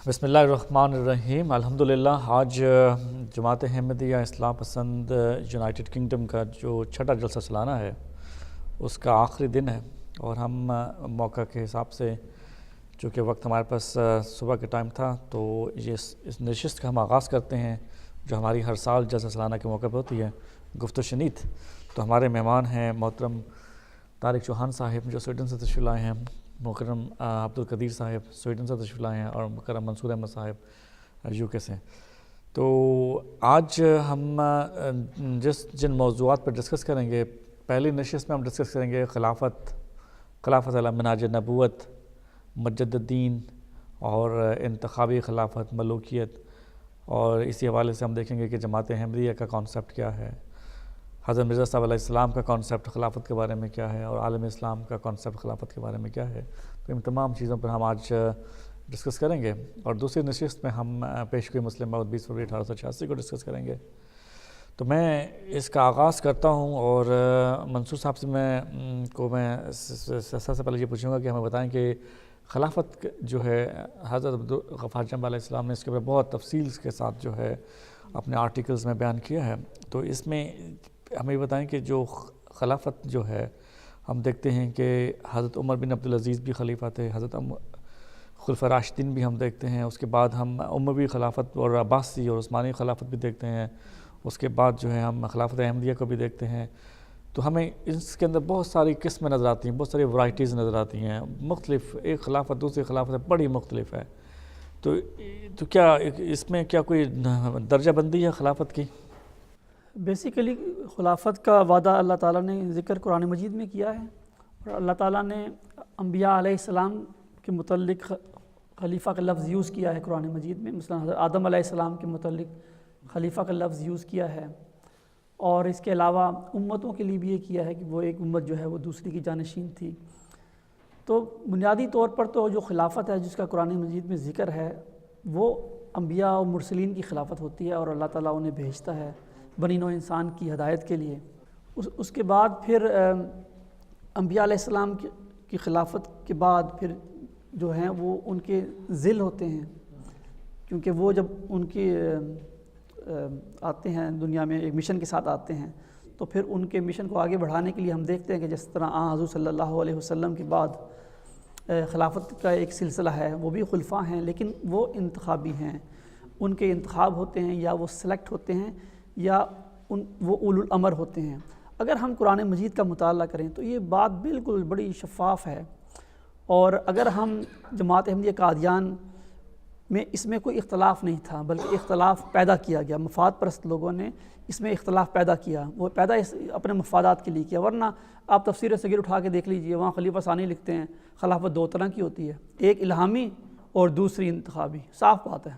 بسم اللہ الرحمن الرحیم۔ الحمدللہ آج جماعت احمدیہ اصلاح پسند یونائٹڈ کنگڈم کا جو چھٹا جلسہ سالانہ ہے اس کا آخری دن ہے، اور ہم موقع کے حساب سے چونکہ وقت ہمارے پاس صبح کے ٹائم تھا تو یہ اس نشست کا ہم آغاز کرتے ہیں جو ہماری ہر سال جلسہ سالانہ کے موقع پہ ہوتی ہے، گفت و شنید۔ تو ہمارے مہمان ہیں محترم طارق چوہان صاحب جو سویڈن سے تشریف لائے ہیں، مکرم عبدالقدیر صاحب سویڈن سے تشریف لائے ہیں، اور مکرم منصور احمد صاحب یو کے سے۔ تو آج ہم جن موضوعات پر ڈسکس کریں گے، پہلی نشست میں ہم ڈسکس کریں گے خلافت علی منہاج نبوت، مجد الدین اور انتخابی خلافت، ملوکیت، اور اسی حوالے سے ہم دیکھیں گے کہ جماعت احمدیہ کا کانسیپٹ کیا ہے، حضرت مرزا صاحب علیہ السلام کا کانسیپٹ خلافت کے بارے میں کیا ہے، اور عالم اسلام کا کانسیپٹ خلافت کے بارے میں کیا ہے۔ تو ان تمام چیزوں پر ہم آج ڈسکس کریں گے، اور دوسری نشست میں ہم پیشگوئی مسلم موعود 20 فروری 1886 کو ڈسکس کریں گے۔ تو میں اس کا آغاز کرتا ہوں، اور منصور صاحب سے میں سب سے پہلے یہ پوچھوں گا کہ ہمیں بتائیں کہ خلافت جو ہے حضرت عبدالغفار جنب علیہ السلام نے اس کے اوپر بہت تفصیل کے ساتھ جو ہے اپنے آرٹیکلز میں بیان کیا ہے، تو اس میں ہمیں یہ بتائیں کہ جو خلافت جو ہے ہم دیکھتے ہیں کہ حضرت عمر بن عبدالعزیز بھی خلیفہ تھے، حضرت خلفاء راشدین بھی ہم دیکھتے ہیں، اس کے بعد ہم اموی خلافت اور عباسی اور عثمانی خلافت بھی دیکھتے ہیں، اس کے بعد جو ہے ہم خلافت احمدیہ کو بھی دیکھتے ہیں۔ تو ہمیں اس کے اندر بہت ساری قسمیں نظر آتی ہیں، بہت ساری ورائٹیز نظر آتی ہیں، مختلف، ایک خلافت دوسری خلافت سے بڑی مختلف ہے۔ تو کیا اس میں کیا کوئی درجہ بندی ہے خلافت کی؟ بیسیکلی خلافت کا وعدہ اللہ تعالیٰ نے ذکر قرآن مجید میں کیا ہے، اور اللہ تعالیٰ نے انبیاء علیہ السلام کے متعلق خلیفہ کا لفظ یوز کیا ہے قرآن مجید میں، مثلا حضرت آدم علیہ السلام کے متعلق خلیفہ کا لفظ یوز کیا ہے، اور اس کے علاوہ امتوں کے لیے بھی یہ کیا ہے کہ وہ ایک امت جو ہے وہ دوسری کی جانشین تھی۔ تو بنیادی طور پر تو جو خلافت ہے جس کا قرآن مجید میں ذکر ہے وہ انبیاء و مرسلین کی خلافت ہوتی ہے، اور اللہ تعالیٰ انہیں بھیجتا ہے بنی نوع انسان کی ہدایت کے لیے۔ اس کے بعد پھر انبیاء علیہ السلام کی خلافت کے بعد پھر جو ہیں وہ ان کے ذل ہوتے ہیں، کیونکہ وہ جب ان کی آتے ہیں دنیا میں ایک مشن کے ساتھ آتے ہیں، تو پھر ان کے مشن کو آگے بڑھانے کے لیے ہم دیکھتے ہیں کہ جس طرح حضور صلی اللہ علیہ وسلم کے بعد خلافت کا ایک سلسلہ ہے، وہ بھی خلفاء ہیں لیکن وہ انتخابی ہیں، ان کے انتخاب ہوتے ہیں یا وہ سلیکٹ ہوتے ہیں یا وہ اولو الامر ہوتے ہیں۔ اگر ہم قرآن مجید کا مطالعہ کریں تو یہ بات بالکل بڑی شفاف ہے، اور اگر ہم جماعت احمدیہ قادیان میں اس میں کوئی اختلاف نہیں تھا بلکہ اختلاف پیدا کیا گیا، مفاد پرست لوگوں نے اس میں اختلاف پیدا کیا، وہ پیدا اپنے مفادات کے لیے کیا، ورنہ آپ تفسیر صغیر اٹھا کے دیکھ لیجئے، وہاں خلیفہ ثانی لکھتے ہیں خلافت دو طرح کی ہوتی ہے، ایک الہامی اور دوسری انتخابی، صاف بات ہے،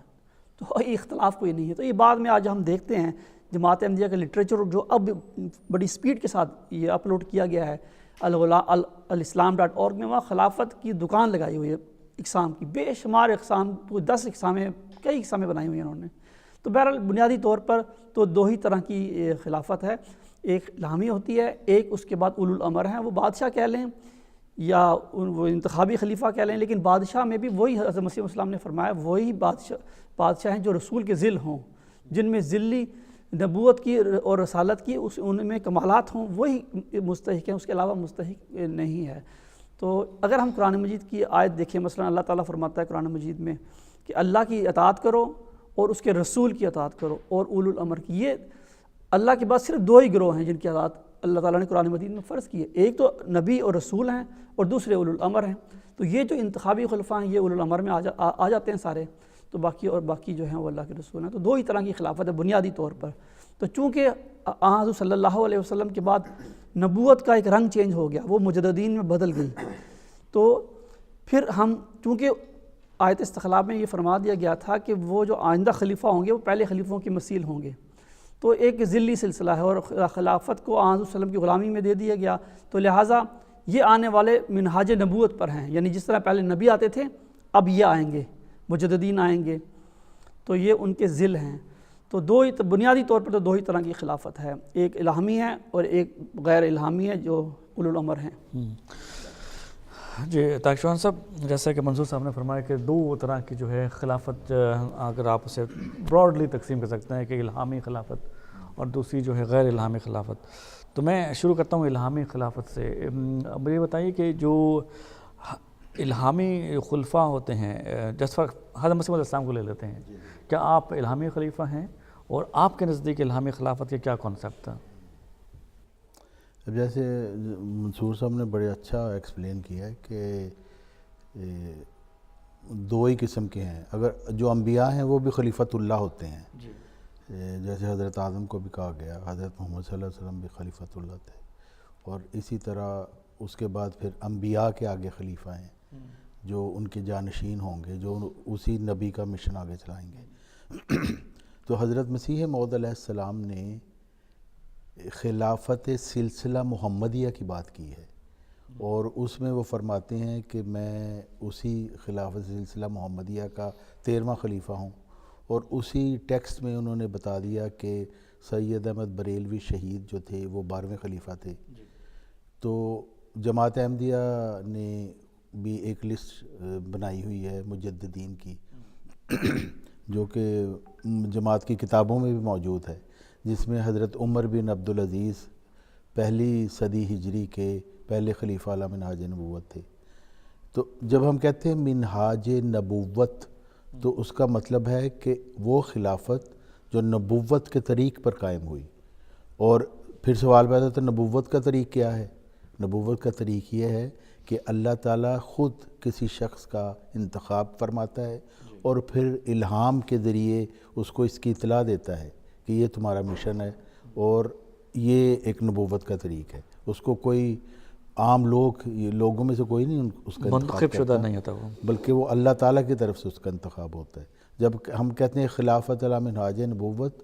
تو اختلاف کوئی نہیں ہے۔ تو یہ بعد میں آج ہم دیکھتے ہیں جماعت احمدیہ کا لٹریچر جو اب بڑی سپیڈ کے ساتھ یہ اپلوڈ کیا گیا ہے الاسلام.org میں، وہاں خلافت کی دکان لگائی ہوئی ہے اقسام کی، بے شمار اقسام، 10 اقسامیں، کئی اقسامیں بنائی ہوئی ہیں انہوں نے۔ تو بہرحال بنیادی طور پر تو دو ہی طرح کی خلافت ہے، ایک الہامی ہوتی ہے، ایک اس کے بعد اولو الامر ہیں، وہ بادشاہ کہہ لیں یا وہ انتخابی خلیفہ کہہ لیں، لیکن بادشاہ میں بھی وہی حضرت مسیح علیہ السلام نے فرمایا وہی بادشاہ ہیں جو رسول کے ذل ہوں، جن میں ذلی نبوت کی اور رسالت کی ان میں کمالات ہوں، وہی مستحق ہیں، اس کے علاوہ مستحق نہیں ہے۔ تو اگر ہم قرآن مجید کی آیت دیکھیں، مثلا اللہ تعالیٰ فرماتا ہے قرآن مجید میں کہ اللہ کی اطاعت کرو اور اس کے رسول کی اطاعت کرو اور اولو الامر کی، یہ اللہ کے بعد صرف دو ہی گروہ ہیں جن کی اطاعت اللہ تعالیٰ نے قرآن مجید میں فرض کی ہے، ایک تو نبی اور رسول ہیں اور دوسرے اولو الامر ہیں۔ تو یہ جو انتخابی خلفاء ہیں یہ اولو الامر میں آ جاتے ہیں سارے، تو باقی جو ہیں وہ اللہ کے رسول ہیں۔ تو دو ہی طرح کی خلافت ہے بنیادی طور پر۔ تو چونکہ حضور صلی اللہ علیہ وسلم کے بعد نبوت کا ایک رنگ چینج ہو گیا، وہ مجددین میں بدل گئی، تو پھر ہم چونکہ آیت استخلاف میں یہ فرما دیا گیا تھا کہ وہ جو آئندہ خلیفہ ہوں گے وہ پہلے خلیفوں کی مثیل ہوں گے، تو ایک ذلی سلسلہ ہے اور خلافت کو حضور صلی اللہ علیہ وسلم کی غلامی میں دے دیا گیا، تو لہٰذا یہ آنے والے منہاج نبوت پر ہیں، یعنی جس طرح پہلے نبی آتے تھے اب یہ آئیں گے، مجددین آئیں گے، تو یہ ان کے ذل ہیں۔ تو بنیادی طور پر تو دو ہی طرح کی خلافت ہے، ایک الہامی ہے اور ایک غیر الہامی ہے جو اولو الامر ہیں۔ جی طارق چوہان صاحب، جیسا کہ منصور صاحب نے فرمایا کہ دو طرح کی جو ہے خلافت، اگر آپ اسے براڈلی تقسیم کر سکتے ہیں کہ الہامی خلافت اور دوسری جو ہے غیر الہامی خلافت. تو میں شروع کرتا ہوں الہامی خلافت سے. اب یہ بتائیے کہ جو الہامی خلفاء ہوتے ہیں، جیسے حضرت مسیح علیہ السلام کو لے لیتے ہیں، کیا آپ الہامی خلیفہ ہیں؟ اور آپ کے نزدیک الہامی خلافت کے کیا کانسیپٹ تھا؟ اب جیسے منصور صاحب نے بڑے اچھا ایکسپلین کیا ہے کہ دو ہی قسم کے ہیں. اگر جو انبیاء ہیں وہ بھی خلیفۃ اللہ ہوتے ہیں، جیسے حضرت آدم کو بھی کہا گیا، حضرت محمد صلی اللہ علیہ وسلم بھی خلیفۃ اللہ تھے، اور اسی طرح اس کے بعد پھر انبیاء کے آگے خلیفہ ہیں جو ان کے جانشین ہوں گے، جو اسی نبی کا مشن آگے چلائیں گے. تو حضرت مسیح موعود علیہ السلام نے خلافت سلسلہ محمدیہ کی بات کی ہے، اور اس میں وہ فرماتے ہیں کہ میں اسی خلافت سلسلہ محمدیہ کا 13واں خلیفہ ہوں. اور اسی ٹیکسٹ میں انہوں نے بتا دیا کہ سید احمد بریلوی شہید جو تھے وہ 12ویں خلیفہ تھے. تو جماعت احمدیہ نے بھی ایک لسٹ بنائی ہوئی ہے مجددین کی، جو کہ جماعت کی کتابوں میں بھی موجود ہے، جس میں حضرت عمر بن عبدالعزیز پہلی صدی ہجری کے پہلے خلیفہ علی منہاج نبوت تھے. تو جب ہم کہتے ہیں منہاج نبوت تو اس کا مطلب ہے کہ وہ خلافت جو نبوت کے طریق پر قائم ہوئی. اور پھر سوال پیدا ہوتا ہے نبوت کا طریق کیا ہے؟ نبوت کا طریق یہ ہے کہ اللہ تعالیٰ خود کسی شخص کا انتخاب فرماتا ہے اور پھر الہام کے ذریعے اس کو اس کی اطلاع دیتا ہے کہ یہ تمہارا مشن ہے، اور یہ ایک نبوت کا طریق ہے. اس کو کوئی عام لوگوں میں سے کوئی نہیں اس کا منتخب شدہ نہیں ہوتا وہ، بلکہ وہ اللہ تعالیٰ کی طرف سے اس کا انتخاب ہوتا ہے. جب ہم کہتے ہیں خلافت علی منہاج نبوت،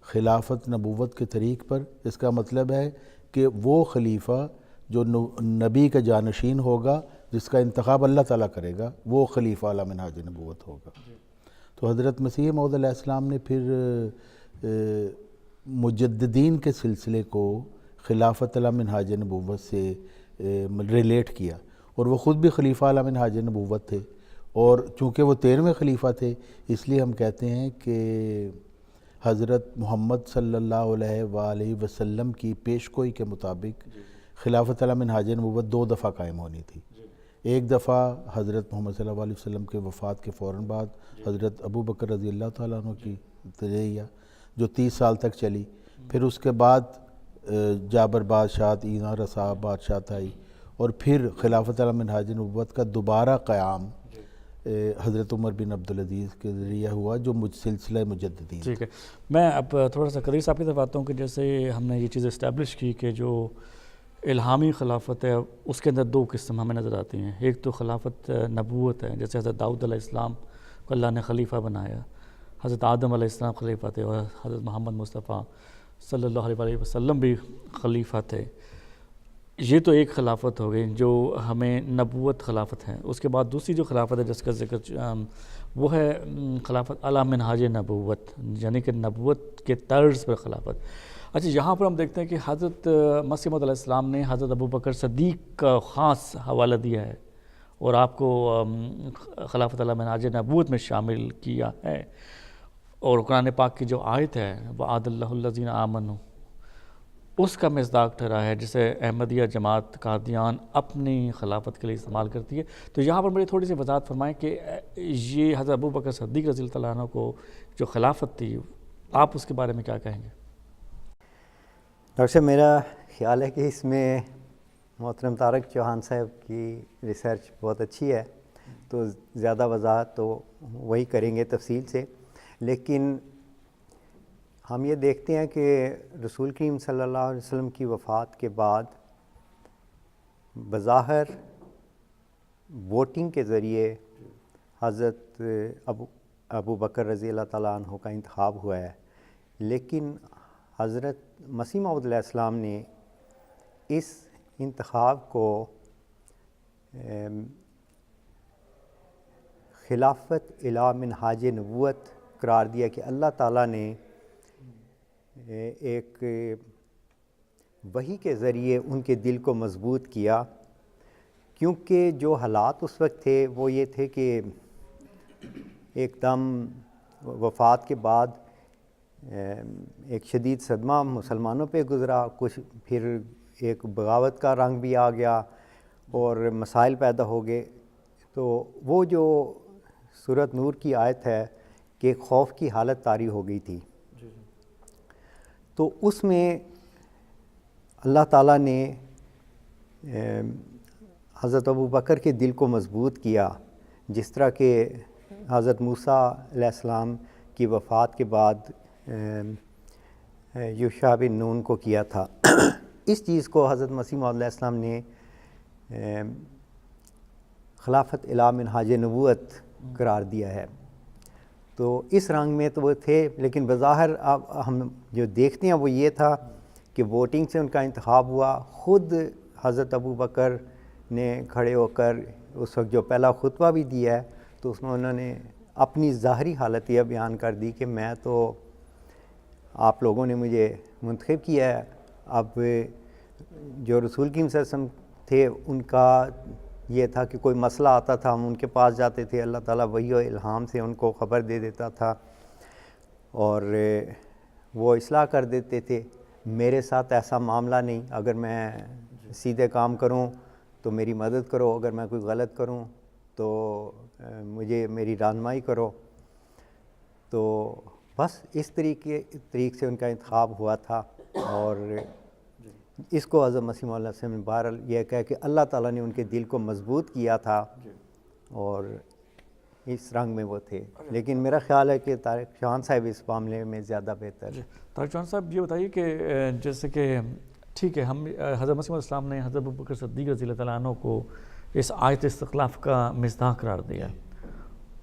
خلافت نبوت کے طریق پر، اس کا مطلب ہے کہ وہ خلیفہ جو نبی کا جانشین ہوگا، جس کا انتخاب اللہ تعالیٰ کرے گا، وہ خلیفہ علی منہاج نبوت ہوگا. تو حضرت مسیح موعود علیہ السلام نے پھر مجددین کے سلسلے کو خلافت علی منہاج نبوت سے ریلیٹ کیا، اور وہ خود بھی خلیفہ علی منہاج نبوت تھے. اور چونکہ وہ 13ویں خلیفہ تھے، اس لیے ہم کہتے ہیں کہ حضرت محمد صلی اللہ علیہ وآلہ وسلم کی پیشگوئی کے مطابق خلافت علی منہاج نبوت 2 دفعہ قائم ہونی تھی. ایک دفعہ حضرت محمد صلی اللہ علیہ وسلم کے وفات کے فوراً بعد حضرت ابو بکر رضی اللہ تعالیٰ عنہ کی تجیہ جو 30 سال تک چلی. پھر اس کے بعد جابر بادشاہت، اینا رسا بادشاہت آئی، اور پھر خلافت علی منہاج نبوت کا دوبارہ قیام حضرت عمر بن عبدالعزیز کے ذریعہ ہوا، جو سلسلہ مجددین. ٹھیک ہے، میں اب تھوڑا سا قدیر صاحب کی طرف آتا ہوں کہ جیسے ہم نے یہ چیز اسٹیبلش کی کہ جو الہامی خلافت ہے اس کے اندر 2 قسم ہمیں نظر آتی ہیں. ایک تو خلافت نبوت ہے، جیسے حضرت داؤد علیہ السلام کو اللہ نے خلیفہ بنایا، حضرت آدم علیہ السلام خلیفہ تھے، اور حضرت محمد مصطفیٰ صلی اللہ علیہ وسلم بھی خلیفہ تھے. یہ تو ایک خلافت ہو گئی جو ہمیں نبوت خلافت ہے. اس کے بعد دوسری جو خلافت ہے جس کا ذکر وہ ہے خلافت علی منہاج نبوت، یعنی کہ نبوت کے طرز پر خلافت. اچھا، یہاں پر ہم دیکھتے ہیں کہ حضرت مسیح موعود علیہ السلام نے حضرت ابو بکر صدیق کا خاص حوالہ دیا ہے اور آپ کو خلافت علی منہاج نبوت میں شامل کیا ہے. اور قرآن پاک کی جو آیت ہے وعد اللہ الذین آمنوا، اس کا مصداق ٹھہرا ہے جسے احمدیہ جماعت قادیان اپنی خلافت کے لیے استعمال کرتی ہے. تو یہاں پر میری تھوڑی سی وضاحت فرمائیں کہ یہ حضرت ابو بکر صدیق رضی اللہ عنہ کو جو خلافت تھی، آپ اس کے بارے میں کیا کہیں گے؟ ڈاکٹر صاحب، میرا خیال ہے کہ اس میں محترم طارق چوہان صاحب کی ریسرچ بہت اچھی ہے، تو زیادہ وضاحت تو وہی کریں گے تفصیل سے. لیکن ہم یہ دیکھتے ہیں کہ رسول کریم صلی اللہ علیہ وسلم کی وفات کے بعد بظاہر ووٹنگ کے ذریعے حضرت ابو بکر رضی اللہ تعالیٰ عنہ کا انتخاب ہوا ہے، لیکن حضرت مسیح موعود علیہ السلام نے اس انتخاب کو خلافت الی منہاج نبوت قرار دیا کہ اللہ تعالیٰ نے ایک وحی کے ذریعے ان کے دل کو مضبوط کیا کیونکہ جو حالات اس وقت تھے وہ یہ تھے کہ ایک دم وفات کے بعد ایک شدید صدمہ مسلمانوں پہ گزرا، کچھ پھر ایک بغاوت کا رنگ بھی آ گیا اور مسائل پیدا ہو گئے. تو وہ جو سورۃ نور کی آیت ہے کہ خوف کی حالت طاری ہو گئی تھی، تو اس میں اللہ تعالیٰ نے حضرت ابو بکر کے دل کو مضبوط کیا، جس طرح کہ حضرت موسیٰ علیہ السلام کی وفات کے بعد یوشع بن نون کو کیا تھا. اس چیز کو حضرت مسیح موعود علیہ السلام نے خلافت الی منہاج نبوت قرار دیا ہے. تو اس رنگ میں تو وہ تھے، لیکن بظاہر اب ہم جو دیکھتے ہیں وہ یہ تھا کہ ووٹنگ سے ان کا انتخاب ہوا. خود حضرت ابو بکر نے کھڑے ہو کر اس وقت جو پہلا خطبہ بھی دیا ہے تو اس میں انہوں نے اپنی ظاہری حالت یہ بیان کر دی کہ میں تو آپ لوگوں نے مجھے منتخب کیا ہے. اب جو رسول کریم صلی اللہ علیہ وسلم تھے ان کا یہ تھا کہ کوئی مسئلہ آتا تھا ہم ان کے پاس جاتے تھے، اللہ تعالیٰ وحی و الہام سے ان کو خبر دے دیتا تھا اور وہ اصلاح کر دیتے تھے. میرے ساتھ ایسا معاملہ نہیں، اگر میں سیدھے کام کروں تو میری مدد کرو، اگر میں کوئی غلط کروں تو مجھے میری رہنمائی کرو. تو بس اس طریق سے ان کا انتخاب ہوا تھا. اور اس کو حضرت مسیح موعود علیہ السلام نے بہرحال یہ کہا کہ اللہ تعالیٰ نے ان کے دل کو مضبوط کیا تھا اور اس رنگ میں وہ تھے. لیکن میرا خیال ہے کہ طارق چوہان صاحب اس معاملے میں زیادہ بہتر ہے. طارق چوہان صاحب یہ بتائیے کہ جیسے کہ ٹھیک ہے ہم حضرت مسیح علیہ السلام نے حضرت ابوبکر صدیق رضی اللہ تعالیٰ عنہ کو اس آیت استخلاف کا مصداق قرار دیا،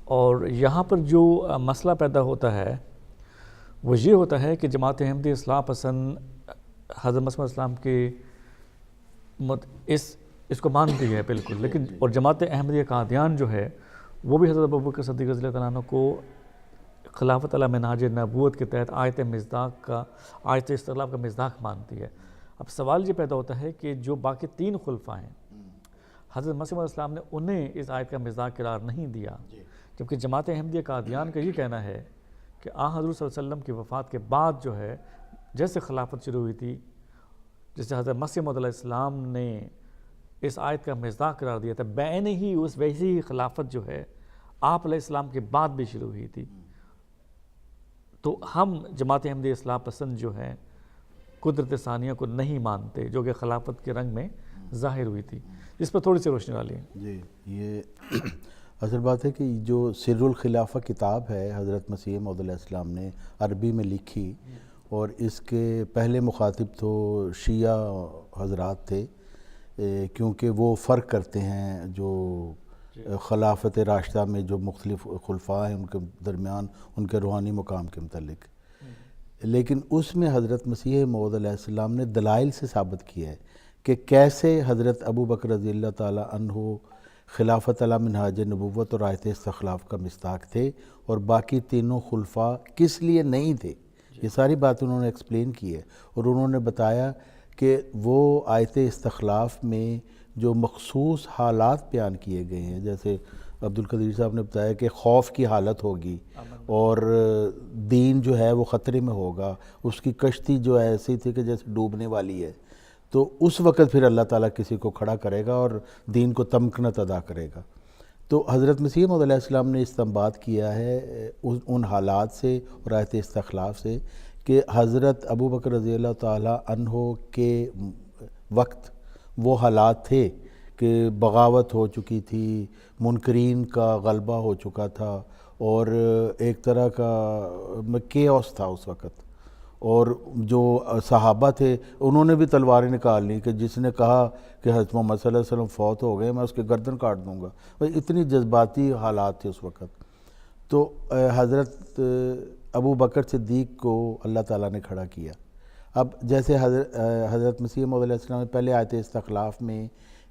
اور یہاں پر جو مسئلہ پیدا ہوتا ہے وہ یہ ہوتا ہے کہ جماعت احمدیہ اصلاح پسند حضرت مسیح علیہ السلام کے اس کو مانتی ہے بالکل، لیکن اور جماعت احمدیہ قادیان جو ہے وہ بھی حضرت ابوبکر صدیق رضی اللہ تعالیٰ عنہ کو خلافت علی منہاج نبوت کے تحت آیت استخلاف کا مصداق مانتی ہے. اب سوال یہ پیدا ہوتا ہے کہ جو باقی تین خلفاء ہیں حضرت مسیح علیہ السلام نے انہیں اس آیت کا مصداق قرار نہیں دیا، جبکہ جماعت احمدیہ قادیان کا یہ کہنا ہے کہ حضور صلی اللہ علیہ وسلم کی وفات کے بعد جو ہے جیسے خلافت شروع ہوئی تھی، جیسے حضرت مسیح موعود علیہ السلام نے اس آیت کا مصداق قرار دیا تھا، بعین ہی ویسی ہی خلافت جو ہے آپ علیہ السلام کے بعد بھی شروع ہوئی تھی. تو ہم جماعت احمدیہ اصلاح پسند جو ہے قدرت ثانیہ کو نہیں مانتے، جو کہ خلافت کے رنگ میں ظاہر ہوئی تھی. اس پر تھوڑی سی روشنی ڈالی ہے. جی، یہ اصل بات ہے کہ جو سر الخلافہ کتاب ہے حضرت مسیح موعود علیہ السلام نے عربی میں لکھی، اور اس کے پہلے مخاطب تو شیعہ حضرات تھے، کیونکہ وہ فرق کرتے ہیں جو خلافت راشدہ میں جو مختلف خلفاء ہیں ان کے درمیان ان کے روحانی مقام کے متعلق. لیکن اس میں حضرت مسیح موعود علیہ السلام نے دلائل سے ثابت کیا ہے کہ کیسے حضرت ابو بکر رضی اللہ تعالیٰ عنہ خلافت علی منہاج نبوت اور آیت استخلاف کا مصداق تھے، اور باقی تینوں خلفاء کس لیے نہیں تھے. یہ ساری بات انہوں نے ایکسپلین کی ہے، اور انہوں نے بتایا کہ وہ آیت استخلاف میں جو مخصوص حالات بیان کیے گئے ہیں، جیسے عبدالقدیر صاحب نے بتایا کہ خوف کی حالت ہوگی اور دین جو ہے وہ خطرے میں ہوگا، اس کی کشتی جو ہے ایسی تھی کہ جیسے ڈوبنے والی ہے، تو اس وقت پھر اللہ تعالیٰ کسی کو کھڑا کرے گا اور دین کو تمکنت ادا کرے گا. تو حضرت مسیح موعود علیہ السلام نے استنباط کیا ہے ان حالات سے اور آیت استخلاف سے کہ حضرت ابو بکر رضی اللہ تعالیٰ عنہ کے وقت وہ حالات تھے کہ بغاوت ہو چکی تھی، منکرین کا غلبہ ہو چکا تھا، اور ایک طرح کا کیوس تھا اس وقت. اور جو صحابہ تھے انہوں نے بھی تلواریں نکال لی کہ جس نے کہا کہ حضرت محمد صلی اللہ علیہ وسلم فوت ہو گئے میں اس کے گردن کاٹ دوں گا. اتنی جذباتی حالات تھے اس وقت. تو حضرت ابو بکر صدیق کو اللہ تعالیٰ نے کھڑا کیا. اب جیسے حضرت مسیح موعود علیہ السلام نے پہلے آیت استخلاف میں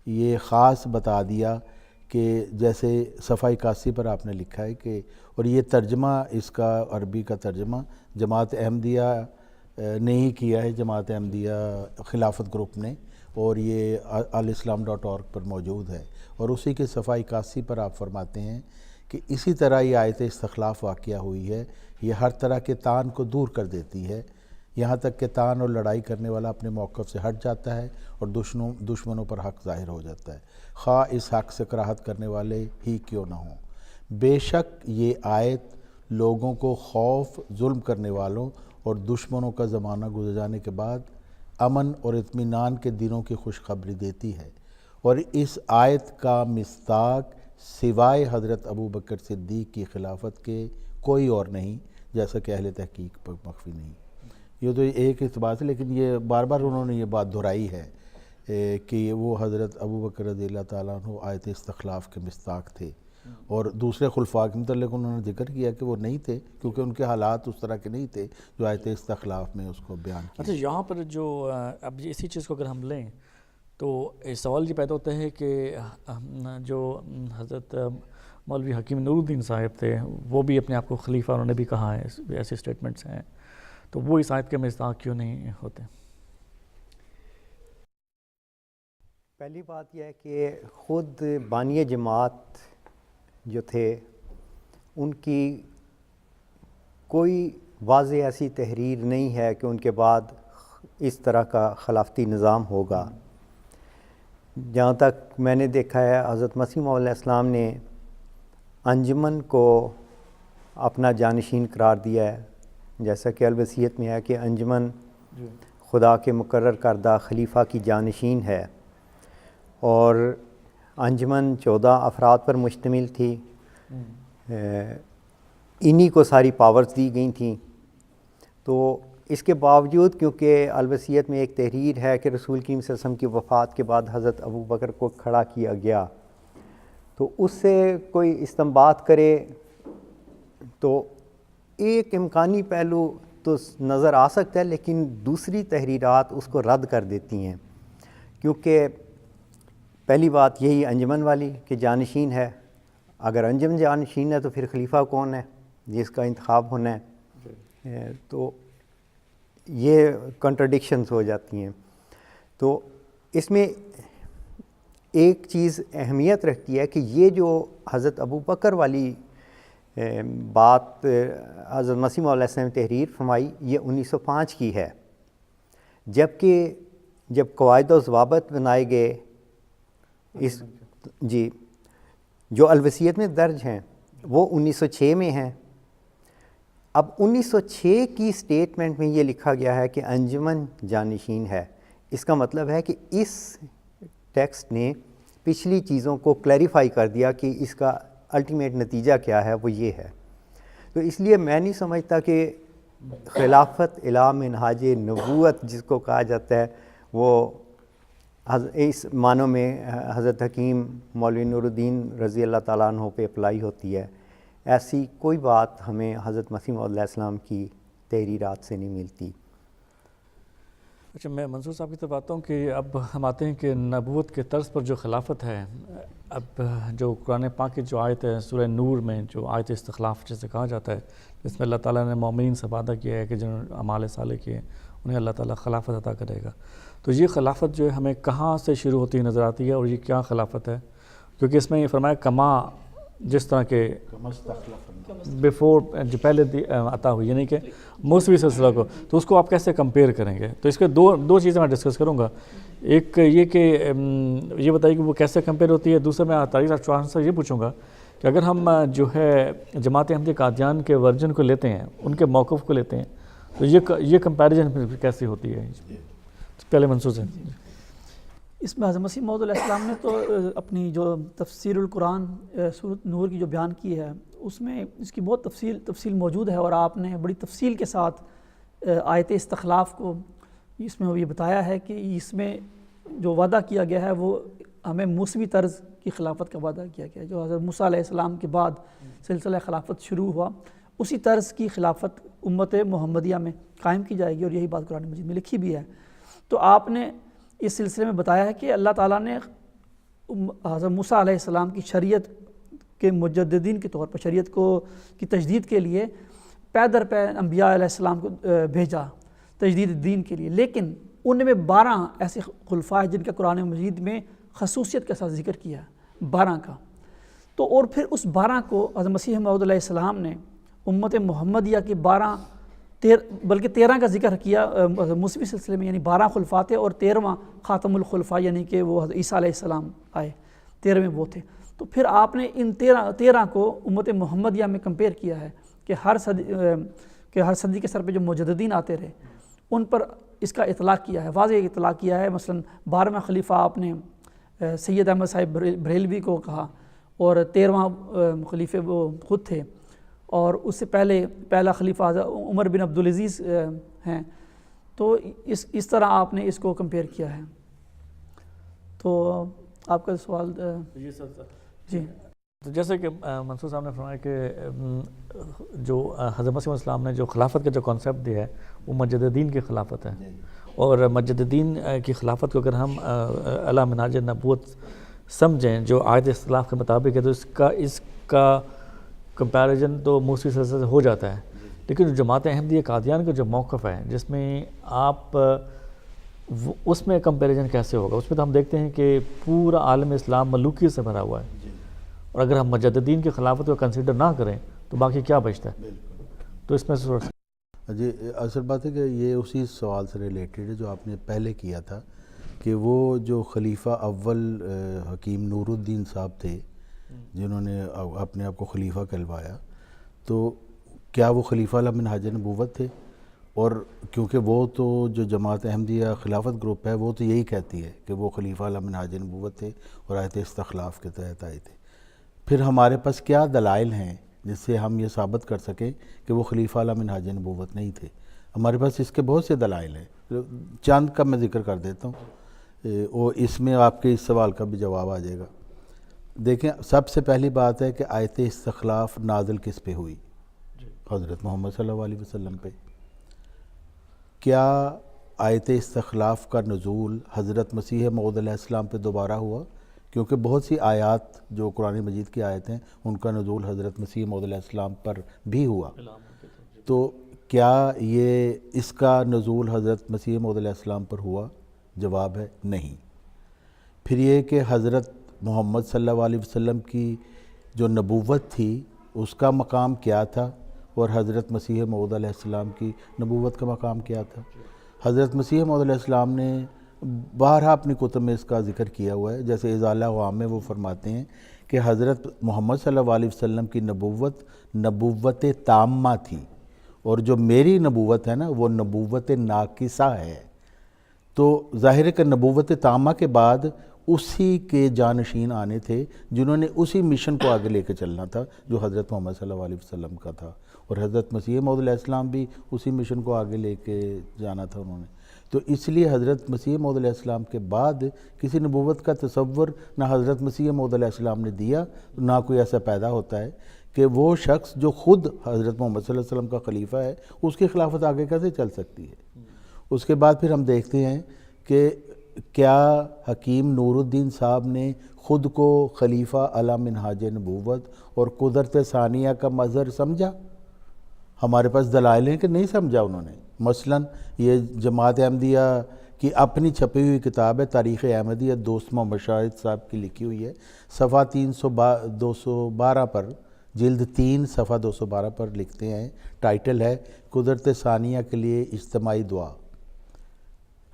یہ خاص بتا دیا کہ جیسے صفحہ 81 پر آپ نے لکھا ہے کہ، اور یہ ترجمہ اس کا عربی کا ترجمہ جماعت احمدیہ نے ہی کیا ہے، جماعت احمدیہ خلافت گروپ نے، اور یہ alislam.org پر موجود ہے، اور اسی کے صفحہ 81 پر آپ فرماتے ہیں کہ اسی طرح یہ آیت استخلاف واقعہ ہوئی ہے، یہ ہر طرح کے تان کو دور کر دیتی ہے، یہاں تک کہ تان اور لڑائی کرنے والا اپنے موقف سے ہٹ جاتا ہے اور دشمنوں پر حق ظاہر ہو جاتا ہے، خواہ اس حق سے کراہت کرنے والے ہی کیوں نہ ہوں۔ بے شک یہ آیت لوگوں کو خوف، ظلم کرنے والوں اور دشمنوں کا زمانہ گزر جانے کے بعد امن اور اطمینان کے دنوں کی خوشخبری دیتی ہے، اور اس آیت کا مصداق سوائے حضرت ابوبکر صدیق کی خلافت کے کوئی اور نہیں، جیسا کہ اہل تحقیق پر مخفی نہیں۔ یہ تو ایک بات ہے، لیکن یہ بار بار انہوں نے یہ بات دہرائی ہے کہ وہ حضرت ابوبکر رضی اللہ تعالیٰ عنہ آیت استخلاف کے مصداق تھے، اور دوسرے خلفاء کے متعلق انہوں نے ذکر کیا کہ وہ نہیں تھے، کیونکہ ان کے حالات اس طرح کے نہیں تھے جو آیت استخلاف میں اس کو بیان کیا۔ اچھا، یہاں پر جو اب اسی چیز کو اگر ہم لیں تو سوال یہ پیدا ہوتا ہے کہ جو حضرت مولوی حکیم نور الدین صاحب تھے وہ بھی اپنے آپ کو خلیفہ، انہوں نے بھی کہا ہے، ایسے اسٹیٹمنٹس ہیں، تو وہ اس آیت کے مصداق کیوں نہیں ہوتے؟ پہلی بات یہ ہے کہ خود بانی جماعت جو تھے ان کی کوئی واضح ایسی تحریر نہیں ہے کہ ان کے بعد اس طرح کا خلافتی نظام ہوگا۔ جہاں تک میں نے دیکھا ہے، حضرت مسیح موعود علیہ السلام نے انجمن کو اپنا جانشین قرار دیا ہے، جیسا کہ الوصیت میں ہے کہ انجمن خدا کے مقرر کردہ خلیفہ کی جانشین ہے، اور انجمن 14 افراد پر مشتمل تھی، انہی کو ساری پاورز دی گئی تھیں۔ تو اس کے باوجود کیونکہ الوصیت میں ایک تحریر ہے کہ رسول کریم صلی اللہ علیہ وسلم کی وفات کے بعد حضرت ابوبکر کو کھڑا کیا گیا، تو اس سے کوئی استنباط کرے تو ایک امکانی پہلو تو نظر آ سکتا ہے، لیکن دوسری تحریرات اس کو رد کر دیتی ہیں، کیونکہ پہلی بات یہی انجمن والی کہ جانشین ہے، اگر انجمن جانشین ہے تو پھر خلیفہ کون ہے جس کا انتخاب ہونا ہے؟ تو یہ کنٹرڈکشنز ہو جاتی ہیں۔ تو اس میں ایک چیز اہمیت رکھتی ہے کہ یہ جو حضرت ابوبکر والی بات حضرت مسیح موعود علیہ السلام تحریر فرمائی، یہ 1905 کی ہے، جبکہ جب قواعد و ضوابط بنائے گئے جی جو الوصیت میں درج ہیں وہ 1906 میں ہیں۔ اب 1906 کی سٹیٹمنٹ میں یہ لکھا گیا ہے کہ انجمن جانشین ہے، اس کا مطلب ہے کہ اس ٹیکسٹ نے پچھلی چیزوں کو کلیریفائی کر دیا کہ اس کا الٹیمیٹ نتیجہ کیا ہے، وہ یہ ہے۔ تو اس لیے میں نہیں سمجھتا کہ خلافت الی منہاج نبوت جس کو کہا جاتا ہے وہ اس معنوں میں حضرت حکیم مولوی نور الدین رضی اللہ تعالیٰ عنہ پہ اپلائی ہوتی ہے، ایسی کوئی بات ہمیں حضرت مسیح موعود علیہ السلام کی تحریرات سے نہیں ملتی۔ اچھا، میں منصور صاحب کی طرف آتا ہوں کہ اب ہم آتے ہیں کہ نبوت کے طرز پر جو خلافت ہے، اب جو قرآن پاک کی جو آیت ہے سورہ نور میں جو آیت استخلاف جسے کہا جاتا ہے، جس میں اللہ تعالیٰ نے مومنین سے وعدہ کیا ہے کہ جنہوں نے اعمال صالح کیے انہیں اللہ تعالیٰ خلافت عطا کرے گا، تو یہ خلافت جو ہے ہمیں کہاں سے شروع ہوتی نظر آتی ہے، اور یہ کیا خلافت ہے؟ کیونکہ اس میں یہ فرمایا کما، جس طرح کے بیفور جو پہلے عطا ہوئی، یعنی کہ موسوی سلسلہ کو، تو اس کو آپ کیسے کمپیئر کریں گے؟ تو اس کے دو چیزیں میں ڈسکس کروں گا، ایک یہ کہ یہ بتائیے کہ وہ کیسے کمپیئر ہوتی ہے، دوسرا میں طارق صاحب چوہان سے یہ پوچھوں گا کہ اگر ہم جو ہے جماعت احمدیہ قادیان کے ورژن کو لیتے ہیں، ان کے موقف کو لیتے ہیں، تو یہ کمپیریزن کیسی ہوتی ہے؟ پہلے منصور سے۔ اس میں حضرت مسیح موعود علیہ السلام نے تو اپنی جو تفسیر القرآن سورۃ نور کی جو بیان کی ہے، اس میں اس کی بہت تفصیل موجود ہے، اور آپ نے بڑی تفصیل کے ساتھ آیت استخلاف کو اس میں یہ بتایا ہے کہ اس میں جو وعدہ کیا گیا ہے وہ ہمیں موسوی طرز کی خلافت کا وعدہ کیا گیا ہے، جو حضرت موسیٰ علیہ السلام کے بعد سلسلہ خلافت شروع ہوا، اسی طرز کی خلافت امت محمدیہ میں قائم کی جائے گی، اور یہی بات قرآن مجید میں لکھی بھی ہے۔ تو آپ نے اس سلسلے میں بتایا ہے کہ اللہ تعالیٰ نے حضرت موسیٰ علیہ السلام کی شریعت کے مجددین کے طور پر، شریعت کی تجدید کے لیے پے در پے انبیاء علیہ السلام کو بھیجا تجدید دین کے لیے، لیکن ان میں 12 ایسے خلفاء ہیں جن کا قرآن مجید میں خصوصیت کے ساتھ ذکر کیا ہے، 12 کا۔ تو اور پھر اس 12 کو حضرت مسیح موعود علیہ السلام نے امت محمدیہ کے 13 کا ذکر کیا موسمی سلسلے میں، یعنی 12 خلفاء تھے اور 13واں خاتم الخلفاء یعنی کہ وہ حضرت عیسیٰ علیہ السلام آئے، 13ویں وہ تھے۔ تو پھر آپ نے ان 13 کو امت محمدیہ میں کمپیئر کیا ہے کہ ہر صدی کے سر پہ جو مجددین آتے رہے ان پر اس کا اطلاق کیا ہے، واضح اطلاق کیا ہے۔ مثلا 12واں خلیفہ آپ نے سید احمد صاحب بریلوی کو کہا، اور 13واں خلیفے وہ خود تھے، اور اس سے پہلا خلیفہ عمر بن عبدالعزیز ہیں۔ تو اس طرح آپ نے اس کو کمپیئر کیا ہے۔ تو آپ کا سوال جی، تو جیسے کہ منصور صاحب نے فرمایا کہ جو حضرت مسیح علیہ السلام نے جو خلافت کا جو کانسیپٹ دیا ہے وہ مجددین کی خلافت ہے، اور مجددین کی خلافت کو اگر ہم اعلیٰ منہاج نبوت سمجھیں جو آیت اختلاف کے مطابق ہے تو اس کا کمپیریزن تو موسوی سلسلے سے ہو جاتا ہے، لیکن جماعت احمدیہ قادیان کا جو موقف ہے جس میں آپ اس میں کمپیریزن کیسے ہوگا؟ اس میں تو ہم دیکھتے ہیں کہ پورا عالم اسلام ملوکیت سے بھرا ہوا ہے، اور اگر ہم مجددین کی خلافت کو کنسیڈر نہ کریں تو باقی کیا بچتا ہے؟ تو اس میں جی اصل بات ہے کہ یہ اسی سوال سے ریلیٹڈ ہے جو آپ نے پہلے کیا تھا کہ وہ جو خلیفہ اول حکیم نور الدین صاحب تھے جنہوں نے اپنے آپ کو خلیفہ کہلوایا، تو کیا وہ خلیفہ علی منہاج نبوت تھے؟ اور کیونکہ وہ تو جو جماعت احمدیہ خلافت گروپ ہے وہ تو یہی کہتی ہے کہ وہ خلیفہ علی منہاج نبوت تھے اور آیت استخلاف کے تحت آئے تھے، پھر ہمارے پاس کیا دلائل ہیں جس سے ہم یہ ثابت کر سکیں کہ وہ خلیفہ علی منہاج نبوت نہیں تھے؟ ہمارے پاس اس کے بہت سے دلائل ہیں، چند کا میں ذکر کر دیتا ہوں اور اس میں آپ کے اس سوال کا بھی جواب آ جائے گا۔ دیکھیں، سب سے پہلی بات ہے کہ آیت استخلاف نازل کس پہ ہوئی؟ حضرت محمد صلی اللہ علیہ وسلم پہ۔ کیا آیت استخلاف کا نزول حضرت مسیح موعود علیہ السلام پہ دوبارہ ہوا؟ کیونکہ بہت سی آیات جو قرآن مجید کی آیت ہیں ان کا نزول حضرت مسیح موعود علیہ السلام پر بھی ہوا، تو کیا یہ اس کا نزول حضرت مسیح موعود علیہ السلام پر ہوا؟ جواب ہے نہیں۔ پھر یہ کہ حضرت محمد صلی اللہ علیہ وسلم کی جو نبوت تھی اس کا مقام کیا تھا، اور حضرت مسیح موعود علیہ السلام کی نبوت کا مقام کیا تھا؟ حضرت مسیح موعود علیہ السلام نے بارہا اپنی کتب میں اس کا ذکر کیا ہوا ہے، جیسے اضالہ غام میں وہ فرماتے ہیں کہ حضرت محمد صلی اللہ علیہ وسلم کی نبوت تامہ تھی، اور جو میری نبوت ہے نا وہ نبوت ناقصہ ہے۔ تو ظاہر ہے کہ نبوت تامہ کے بعد اسی کے جانشین آنے تھے جنہوں نے اسی مشن کو آگے لے کے چلنا تھا جو حضرت محمد صلی اللہ علیہ وسلم کا تھا، اور حضرت مسیح موعود علیہ السلام بھی اسی مشن کو آگے لے کے جانا تھا انہوں نے۔ تو اس لیے حضرت مسیح موعود علیہ السلام کے بعد کسی نبوت کا تصور نہ حضرت مسیح موعود علیہ السلام نے دیا، نہ کوئی ایسا پیدا ہوتا ہے کہ وہ شخص جو خود حضرت محمد صلی اللہ علیہ وسلم کا خلیفہ ہے اس کی خلافت آگے کیسے چل سکتی ہے؟ اس کے بعد پھر ہم دیکھتے ہیں کہ کیا حکیم نور الدین صاحب نے خود کو خلیفہ علی منہاج نبوت اور قدرت ثانیہ کا مظہر سمجھا؟ ہمارے پاس دلائل ہیں کہ نہیں سمجھا انہوں نے۔ مثلا یہ جماعت احمدیہ کی اپنی چھپی ہوئی کتاب ہے تاریخ احمدیہ، دوست محمد شاہد صاحب کی لکھی ہوئی ہے، صفحہ 212 پر، جلد 3 صفحہ 212 پر لکھتے ہیں، ٹائٹل ہے قدرت ثانیہ کے لیے اجتماعی دعا۔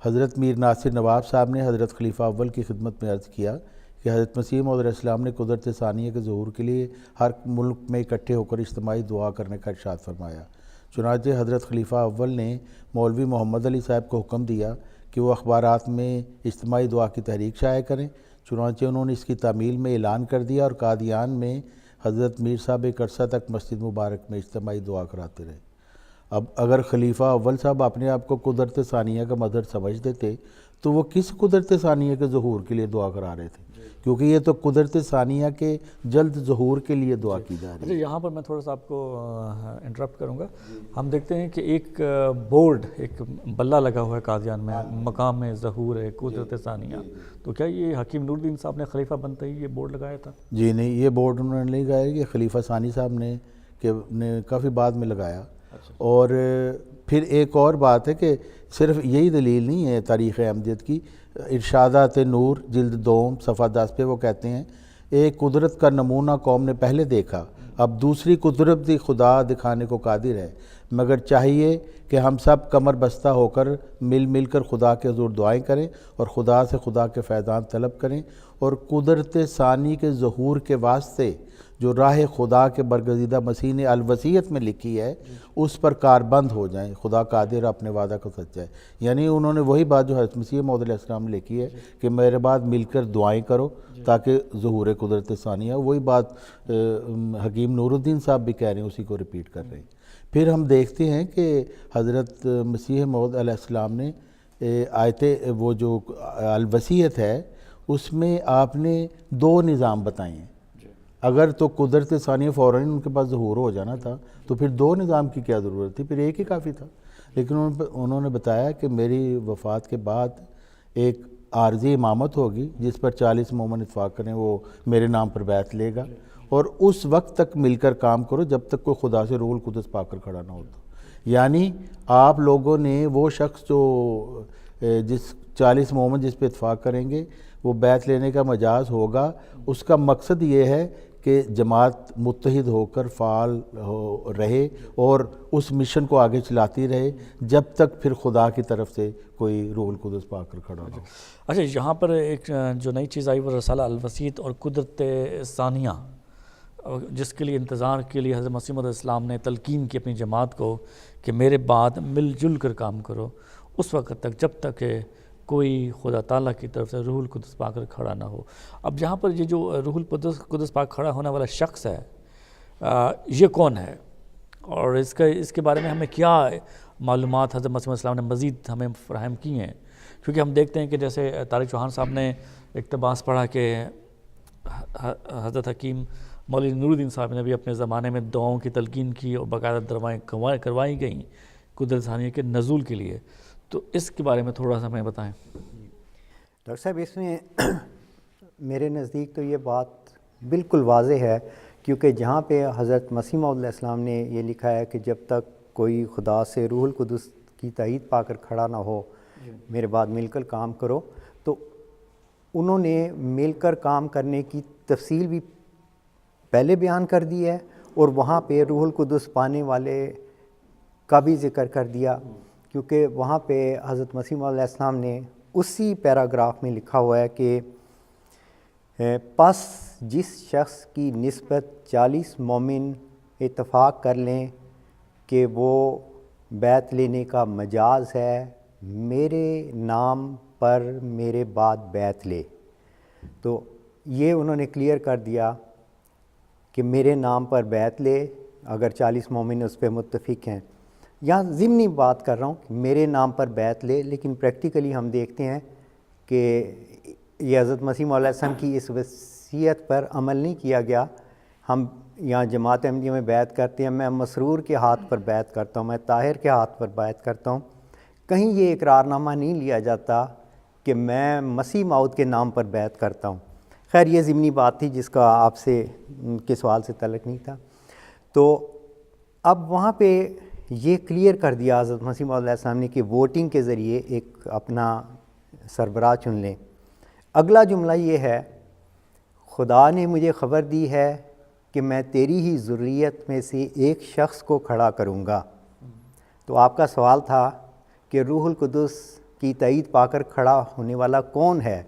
حضرت میر ناصر نواب صاحب نے حضرت خلیفہ اول کی خدمت میں عرض کیا کہ حضرت مسیح موعود علیہ السلام نے قدرت ثانیہ کے ظہور کے لیے ہر ملک میں اکٹھے ہو کر اجتماعی دعا کرنے کا ارشاد فرمایا۔ چنانچہ حضرت خلیفہ اول نے مولوی محمد علی صاحب کو حکم دیا کہ وہ اخبارات میں اجتماعی دعا کی تحریک شائع کریں۔ چنانچہ انہوں نے اس کی تعمیل میں اعلان کر دیا، اور قادیان میں حضرت میر صاحب ایک عرصہ تک مسجد مبارک میں اجتماعی دعا کراتے رہے۔ اب اگر خلیفہ اول صاحب اپنے آپ کو قدرت ثانیہ کا مظہر سمجھ دیتے تو وہ کس قدرت ثانیہ کے ظہور کے لیے دعا کرا رہے تھے؟ کیونکہ یہ تو قدرت ثانیہ کے جلد ظہور کے لیے دعا کی جا رہی ہے۔ یہاں پر میں تھوڑا سا آپ کو انٹرپٹ کروں گا۔ ہم دیکھتے ہیں کہ ایک بورڈ، ایک بلہ لگا ہوا ہے قادیان میں، مقام ظہور ہے قدرت ثانیہ، تو کیا یہ حکیم نور الدین صاحب نے خلیفہ بنتے ہی یہ بورڈ لگایا تھا؟ جی نہیں، یہ بورڈ انہوں نے نہیں لگایا، یہ خلیفہ ثانی صاحب نے کافی بعد میں لگایا، اور پھر ایک اور بات ہے کہ صرف یہی دلیل نہیں ہے تاریخ احمدیت کی. ارشادات نور جلد 2 صفحہ 10 پہ وہ کہتے ہیں ایک قدرت کا نمونہ قوم نے پہلے دیکھا، اب دوسری قدرت بھی خدا دکھانے کو قادر ہے، مگر چاہیے کہ ہم سب کمر بستہ ہو کر مل کر خدا کے حضور دعائیں کریں اور خدا سے خدا کے فیضان طلب کریں اور قدرت ثانی کے ظہور کے واسطے جو راہ خدا کے برگزیدہ مسیح نے الوصیت میں لکھی ہے اس پر کاربند ہو جائیں. خدا قادر اپنے وعدہ کو سچا ہے. یعنی انہوں نے وہی بات جو حضرت مسیح موعود علیہ السلام نے لکھی ہے کہ میرے بعد مل کر دعائیں کرو تاکہ ظہور قدرت ثانی ہو. وہی بات حکیم نور الدین صاحب بھی کہہ رہے ہیں، اسی کو ریپیٹ کر رہے ہیں. پھر ہم دیکھتے ہیں کہ حضرت مسیح موعود علیہ السلام نے آیت وہ جو الوصیت ہے اس میں آپ نے 2 نظام بتائے ہیں. اگر تو قدرت ثانیہ فوراً ان کے پاس ظہور ہو جانا تھا تو پھر 2 نظام کی کیا ضرورت تھی، پھر ایک ہی کافی تھا. لیکن انہوں نے بتایا کہ میری وفات کے بعد ایک عارضی امامت ہوگی جس پر 40 مومن اتفاق کریں، وہ میرے نام پر بیعت لے گا اور اس وقت تک مل کر کام کرو جب تک کوئی خدا سے روح القدس پا کر کھڑا نہ ہوتا. یعنی آپ لوگوں نے وہ شخص جو جس 40 مومن جس پہ اتفاق کریں گے وہ بیعت لینے کا مجاز ہوگا، اس کا مقصد یہ ہے کہ جماعت متحد ہو کر فعال رہے اور اس مشن کو آگے چلاتی رہے جب تک پھر خدا کی طرف سے کوئی روح القدس پا کر کھڑا ہو. اچھا، یہاں پر ایک جو نئی چیز آئی وہ رسالہ الوسیط اور قدرت ثانیہ، جس کے لیے انتظار کے لیے حضرت مسیح علیہ السلام نے تلقین کی اپنی جماعت کو کہ میرے بعد مل جل کر کام کرو اس وقت تک جب تک کہ کوئی خدا تعالیٰ کی طرف سے روح القدس پا کر کھڑا نہ ہو. اب یہاں پر یہ جو روح القدس پا کھڑا ہونے والا شخص ہے یہ کون ہے اور اس کے بارے میں ہمیں کیا معلومات حضرت مسیح علیہ السلام نے مزید ہمیں فراہم کی ہیں؟ کیونکہ ہم دیکھتے ہیں کہ جیسے طارق چوہان صاحب نے اقتباس پڑھا کہ حضرت حکیم مولوی نور الدین صاحب نے بھی اپنے زمانے میں دعاؤں کی تلقین کی اور باقاعدہ دعائیں کروائی گئیں قدرت ثانیہ کے نزول کے لیے. تو اس کے بارے میں تھوڑا سا ہمیں بتائیں. ڈاکٹر صاحب اس میں میرے نزدیک تو یہ بات بالکل واضح ہے، کیونکہ جہاں پہ حضرت مسیح موعود علیہ السلام نے یہ لکھا ہے کہ جب تک کوئی خدا سے روح القدس کی تائید پا کر کھڑا نہ ہو میرے بعد مل کر کام کرو، تو انہوں نے مل کر کام کرنے کی تفصیل بھی پہلے بیان کر دی ہے اور وہاں پہ روح القدس پانے والے کا بھی ذکر کر دیا، کیونکہ وہاں پہ حضرت مسیح موعود علیہ السلام نے اسی پیراگراف میں لکھا ہوا ہے کہ پس جس شخص کی نسبت 40 مومن اتفاق کر لیں کہ وہ بیعت لینے کا مجاز ہے، میرے نام پر میرے بعد بیعت لے. تو یہ انہوں نے کلیئر کر دیا کہ میرے نام پر بیعت لے اگر 40 مومن اس پہ متفق ہیں. یہاں ضمنی بات کر رہا ہوں کہ میرے نام پر بیعت لے، لیکن پریکٹیکلی ہم دیکھتے ہیں کہ یہ حضرت مسیح موعود علیہ السلام کی اس وصیت پر عمل نہیں کیا گیا. ہم یہاں جماعت احمدیہ میں بیعت کرتے ہیں، میں مسرور کے ہاتھ پر بیعت کرتا ہوں، میں طاہر کے ہاتھ پر بیعت کرتا ہوں، کہیں یہ اقرارنامہ نہیں لیا جاتا کہ میں مسیح موعود کے نام پر بیعت کرتا ہوں. خیر یہ ضمنی بات تھی جس کا آپ سے کے سوال سے تعلق نہیں تھا. تو اب وہاں پہ یہ کلیئر کر دیا حضرت مسیح موعود علیہ السلام نے کہ ووٹنگ کے ذریعے ایک اپنا سربراہ چن لیں. اگلا جملہ یہ ہے، خدا نے مجھے خبر دی ہے کہ میں تیری ہی ذریت میں سے ایک شخص کو کھڑا کروں گا. تو آپ کا سوال تھا کہ روح القدس کی تائید پا کر کھڑا ہونے والا کون ہے؟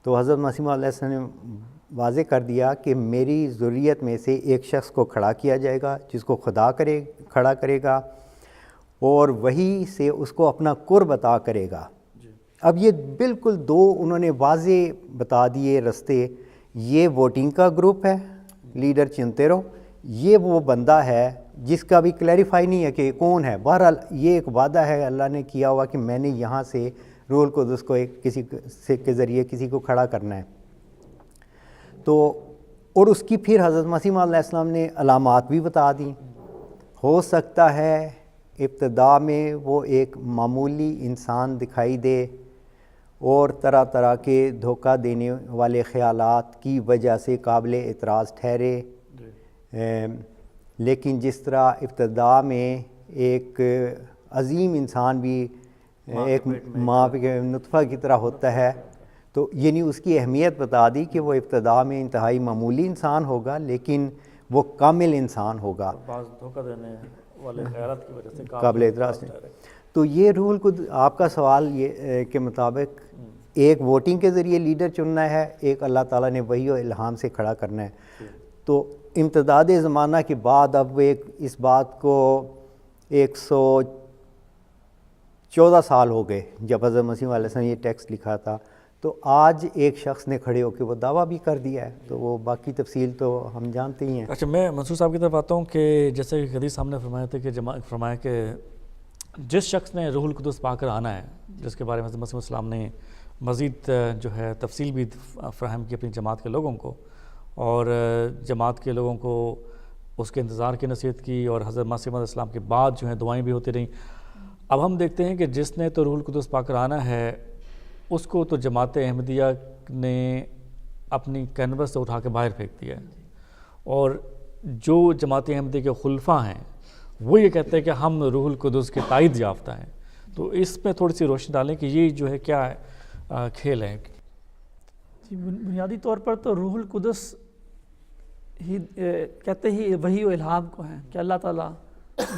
تو حضرت مسیح موعود علیہ السلام نے واضح کر دیا کہ میری ذریت میں سے ایک شخص کو کھڑا کیا جائے گا جس کو خدا کھڑا کرے گا اور وہی سے اس کو اپنا قرب عطا کرے گا. اب یہ بالکل 2 انہوں نے واضح بتا دیے رستے. یہ ووٹنگ کا گروپ ہے، لیڈر چنتے رہو. یہ وہ بندہ ہے جس کا بھی کلیریفائی نہیں ہے کہ کون ہے. بہرحال یہ ایک وعدہ ہے اللہ نے کیا ہوا کہ میں نے یہاں سے روح القدس کو کسی سے کے ذریعے کسی کو کھڑا کرنا ہے. تو اور اس کی پھر حضرت مسیح موعود علیہ السلام نے علامات بھی بتا دیں. ہو سکتا ہے ابتدا میں وہ ایک معمولی انسان دکھائی دے اور طرح طرح کے دھوکہ دینے والے خیالات کی وجہ سے قابل اعتراض ٹھہرے، لیکن جس طرح ابتدا میں ایک عظیم انسان بھی ایک ماں کے نطفہ کی طرح ہوتا ہے، تو یعنی اس کی اہمیت بتا دی کہ وہ ابتدا میں انتہائی معمولی انسان ہوگا لیکن وہ کامل انسان ہوگا، بعض دھوکہ دینے والے خیالات کی وجہ سے قابل اعتراض ہے۔ تو یہ روح القدس، آپ کا سوال یہ کے مطابق ایک ووٹنگ کے ذریعے لیڈر چننا ہے، ایک اللہ تعالیٰ نے وحی و الہام سے کھڑا کرنا ہے۔ تو امتداد زمانہ کے بعد اب ایک اس بات کو 114 سال ہو گئے جب حضرت مسیح علیہ السلام یہ ٹیکسٹ لکھا تھا، تو آج ایک شخص نے کھڑے ہو کے وہ دعویٰ بھی کر دیا ہے، تو وہ باقی تفصیل تو ہم جانتے ہی ہیں۔ اچھا، میں منصور صاحب کی طرف آتا ہوں کہ جیسے کہ حدیث ہم نے فرمایا تھا کہ فرمایا کہ جس شخص نے روح القدس پا کر آنا ہے، جس کے بارے میں حضرت مسیح علیہ السلام نے مزید جو ہے تفصیل بھی فراہم کی اپنی جماعت کے لوگوں کو، اور جماعت کے لوگوں کو اس کے انتظار کی نصیحت کی، اور حضرت مسیح علیہ السلام کے بعد جو ہے دعائیں بھی ہوتی رہیں۔ اب ہم دیکھتے ہیں کہ جس نے تو روح القدس پا کر آنا ہے اس کو تو جماعت احمدیہ نے اپنی کینوس سے اٹھا کے باہر پھینک دیا ہے، اور جو جماعت احمدیہ کے خلفاء ہیں وہ یہ کہتے ہیں کہ ہم روح القدس کے تائید یافتہ ہیں۔ تو اس میں تھوڑی سی روشنی ڈالیں کہ یہ جو ہے کیا کھیل ہے؟ جی، بنیادی طور پر تو روح القدس ہی کہتے ہی وحی و الہام کو ہیں کہ اللہ تعالیٰ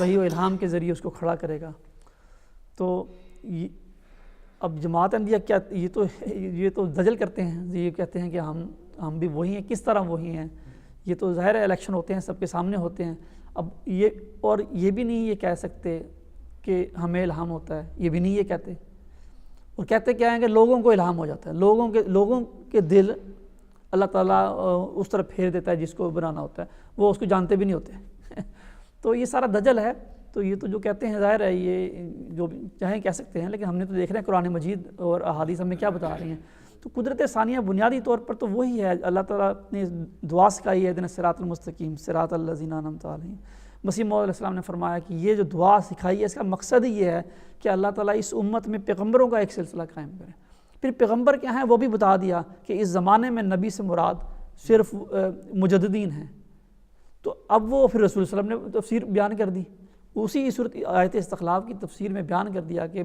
وحی و الہام کے ذریعے اس کو کھڑا کرے گا۔ تو اب جماعت احمدیہ کیا یہ تو دجل کرتے ہیں، یہ کہتے ہیں کہ ہم بھی وہی ہیں۔ کس طرح وہی ہیں؟ یہ تو ظاہر ہے الیکشن ہوتے ہیں، سب کے سامنے ہوتے ہیں۔ اب یہ بھی نہیں یہ کہہ سکتے کہ ہمیں الہام ہوتا ہے، یہ بھی نہیں یہ کہتے، اور کہتے کیا ہیں کہ لوگوں کو الہام ہو جاتا ہے، لوگوں کے دل اللہ تعالیٰ اس طرح پھیر دیتا ہے جس کو بنانا ہوتا ہے، وہ اس کو جانتے بھی نہیں ہوتے۔ تو یہ سارا دجل ہے۔ تو یہ تو جو کہتے ہیں ظاہر ہے یہ جو چاہیں کہہ سکتے ہیں، لیکن ہم نے تو دیکھ رہے ہیں قرآن مجید اور احادیث ہمیں کیا بتا رہی ہیں۔ تو قدرت ثانیہ بنیادی طور پر تو وہی ہے، اللہ تعالیٰ نے دعا سکھائی ہے، اہدنا الصراط المستقیم صراط الذین انعمت علیہم۔ مسیح موعود علیہ السلام نے فرمایا کہ یہ جو دعا سکھائی ہے اس کا مقصد ہی یہ ہے کہ اللہ تعالیٰ اس امت میں پیغمبروں کا ایک سلسلہ قائم کرے۔ پھر پیغمبر کیا ہیں وہ بھی بتا دیا کہ اس زمانے میں نبی سے مراد صرف مجددین ہیں۔ تو اب وہ پھر رسول صلی اللہ علیہ وسلم نے تفسیر بیان کر دی، اسی صورت آیت استخلاف کی تفسیر میں بیان کر دیا کہ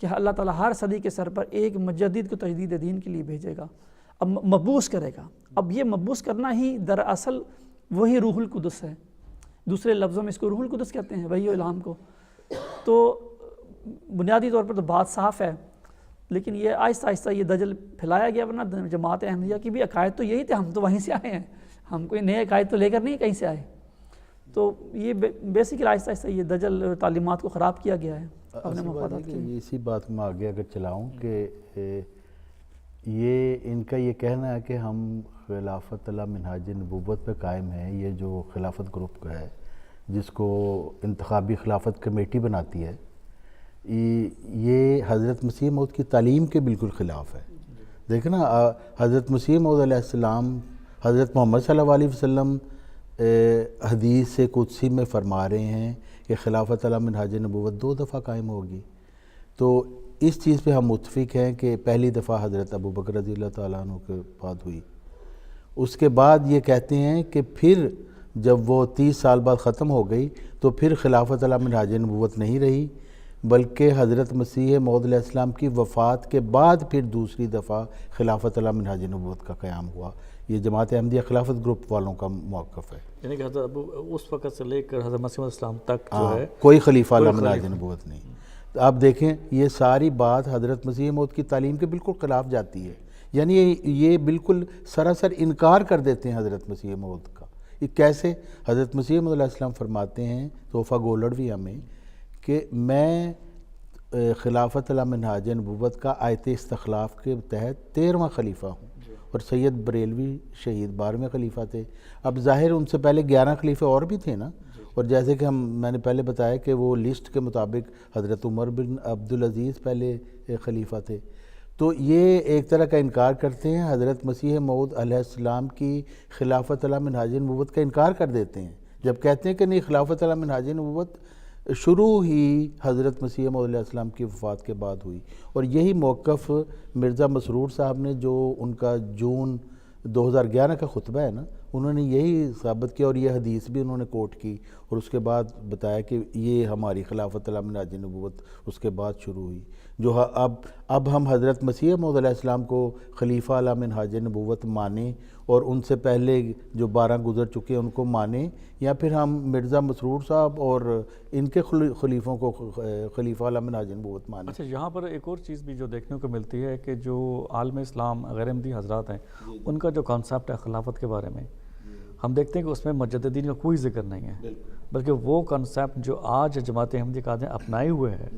اللہ تعالیٰ ہر صدی کے سر پر ایک مجدد کو تجدید دین کے لیے بھیجے گا، اب مبعوث کرے گا۔ اب یہ مبعوث کرنا ہی دراصل وہی روح القدس ہے، دوسرے لفظوں میں اس کو روح القدس کہتے ہیں، وحی و الہام کو۔ تو بنیادی طور پر تو بات صاف ہے، لیکن یہ آہستہ آہستہ یہ دجل پھیلایا گیا، ورنہ جماعت احمدیہ کی بھی عقائد تو یہی تھے، ہم تو وہیں سے آئے ہیں، ہم کوئی نئے عقائد تو لے کر نہیں کہیں سے آئے۔ تو یہ بیسیکلی آہستہ آہستہ یہ دجل تعلیمات کو خراب کیا گیا ہے اپنے مفادات کے لیے۔ اسی بات میں آگے اگر چلاؤں کہ یہ ان کا یہ کہنا ہے کہ ہم خلافت اللہ منہاج نبوت پہ قائم ہیں، یہ جو خلافت گروپ کا ہے جس کو انتخابی خلافت کمیٹی بناتی ہے، یہ حضرت مسیح موعود کی تعلیم کے بالکل خلاف ہے۔ دیکھیں نا، حضرت مسیح موعود علیہ السلام حضرت محمد صلی اللہ علیہ وسلم حدیث قدسی میں فرما رہے ہیں کہ خلافت علی منہاج نبوت 2 دفعہ قائم ہوگی۔ تو اس چیز پہ ہم متفق ہیں کہ پہلی دفعہ حضرت ابو بکر رضی اللہ تعالیٰ عنہ کے بعد ہوئی، اس کے بعد یہ کہتے ہیں کہ پھر جب وہ 30 سال بعد ختم ہو گئی تو پھر خلافت علی منہاج نبوت نہیں رہی، بلکہ حضرت مسیح موعود علیہ السلام کی وفات کے بعد پھر دوسری دفعہ خلافت علی منہاج نبوت کا قیام ہوا۔ یہ جماعت احمدیہ خلافت گروپ والوں کا موقف ہے، یعنی کہ حضرت ابو اس وقت سے لے کر حضرت مسیح علیہ السلام تک جو ہے کوئی خلیفہ علی منہاج نبوت نہیں۔ آپ دیکھیں یہ ساری بات حضرت مسیح موعود کی تعلیم کے بالکل خلاف جاتی ہے، یعنی یہ بالکل سراسر انکار کر دیتے ہیں حضرت مسیح موعود کا۔ یہ کیسے؟ حضرت مسیح موعود علیہ السلام فرماتے ہیں تحفہ گولڑویہ میں کہ میں خلافت علی منہاج نبوت کا آیت استخلاف کے تحت 13واں خلیفہ ہوں، اور سید بریلوی شہید 12ویں خلیفہ تھے۔ اب ظاہر ان سے پہلے 11 خلیفے اور بھی تھے نا، اور جیسے کہ میں نے پہلے بتایا کہ وہ لسٹ کے مطابق حضرت عمر بن عبدالعزیز پہلے خلیفہ تھے۔ تو یہ ایک طرح کا انکار کرتے ہیں، حضرت مسیح موعود علیہ السلام کی خلافت علی منہاج نبوت کا انکار کر دیتے ہیں، جب کہتے ہیں کہ نہیں، خلافت علی منہاج نبوت شروع ہی حضرت مسیح موعود علیہ السلام کی وفات کے بعد ہوئی۔ اور یہی موقف مرزا مسرور صاحب نے، جو ان کا جون 2011 کا خطبہ ہے نا، انہوں نے یہی ثابت کیا، اور یہ حدیث بھی انہوں نے کوٹ کی، اور اس کے بعد بتایا کہ یہ ہماری خلافت علی منہاج نبوت اس کے بعد شروع ہوئی، جو اب ہم حضرت مسیح موعود علیہ السلام کو خلیفہ علی منہاج نبوت مانیں، اور ان سے پہلے جو 12 گزر چکے ہیں ان کو مانیں، یا پھر ہم مرزا مسرور صاحب اور ان کے خلیفوں کو خلیفہ علی منہاج نبوت مانیں۔ اچھا، یہاں پر ایک اور چیز بھی جو دیکھنے کو ملتی ہے کہ جو عالم اسلام غیر احمدی حضرات ہیں ان کا جو کانسیپٹ ہے خلافت کے بارے میں، ہم دیکھتے ہیں کہ اس میں مجددین کا کوئی ذکر نہیں ہے، بلکہ وہ کانسیپٹ جو آج جماعت احمدیہ قائد نے اپنائے ہوئے ہے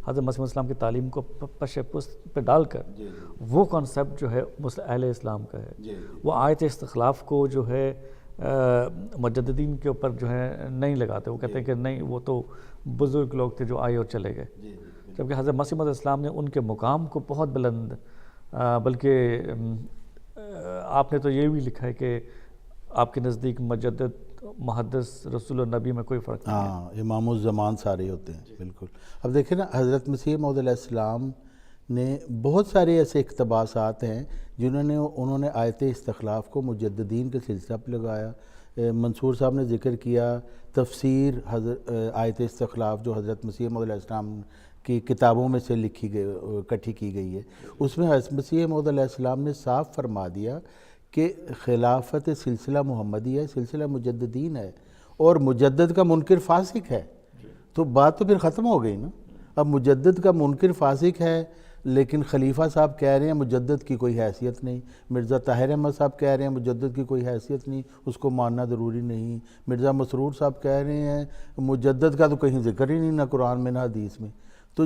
حضرت مسیح السلام کی تعلیم کو پش پست پہ ڈال کر، وہ کانسیپٹ جو ہے اہل اسلام کا ہے، وہ آیت استخلاف کو جو ہے مجددین کے اوپر جو ہے نہیں لگاتے، وہ کہتے ہیں کہ نہیں وہ تو بزرگ لوگ تھے جو آئے اور چلے گئے، جبکہ حضرت مسیح علیہ السلام نے ان کے مقام کو بہت بلند، بلکہ آپ نے تو یہ بھی لکھا ہے کہ آپ کے نزدیک مجدد محدث رسول و نبی میں کوئی فرق نہیں ہے۔ ہاں، امام الزمان سارے ہوتے ہیں، بالکل۔ اب دیکھیں نا، حضرت مسیح موعود علیہ السلام نے بہت سارے ایسے اقتباسات ہیں انہوں نے آیت استخلاف کو مجددین کے سلسلہ پہ لگایا۔ منصور صاحب نے ذکر کیا تفسیر آیت استخلاف جو حضرت مسیح موعود علیہ السلام کی کتابوں میں سے اکٹھی کی گئی ہے، اس میں حضرت مسیح موعود علیہ السلام نے صاف فرما دیا کہ خلافت سلسلہ محمدیہ سلسلہ مجددین ہے، اور مجدد کا منکر فاسق ہے، تو بات تو پھر ختم ہو گئی نا۔ اب مجدد کا منکر فاسق ہے، لیکن خلیفہ صاحب کہہ رہے ہیں مجدد کی کوئی حیثیت نہیں، مرزا طاہر احمد صاحب کہہ رہے ہیں مجدد کی کوئی حیثیت نہیں، اس کو ماننا ضروری نہیں، مرزا مسرور صاحب کہہ رہے ہیں مجدد کا تو کہیں ذکر ہی نہیں، نہ قرآن میں نہ حدیث میں۔ تو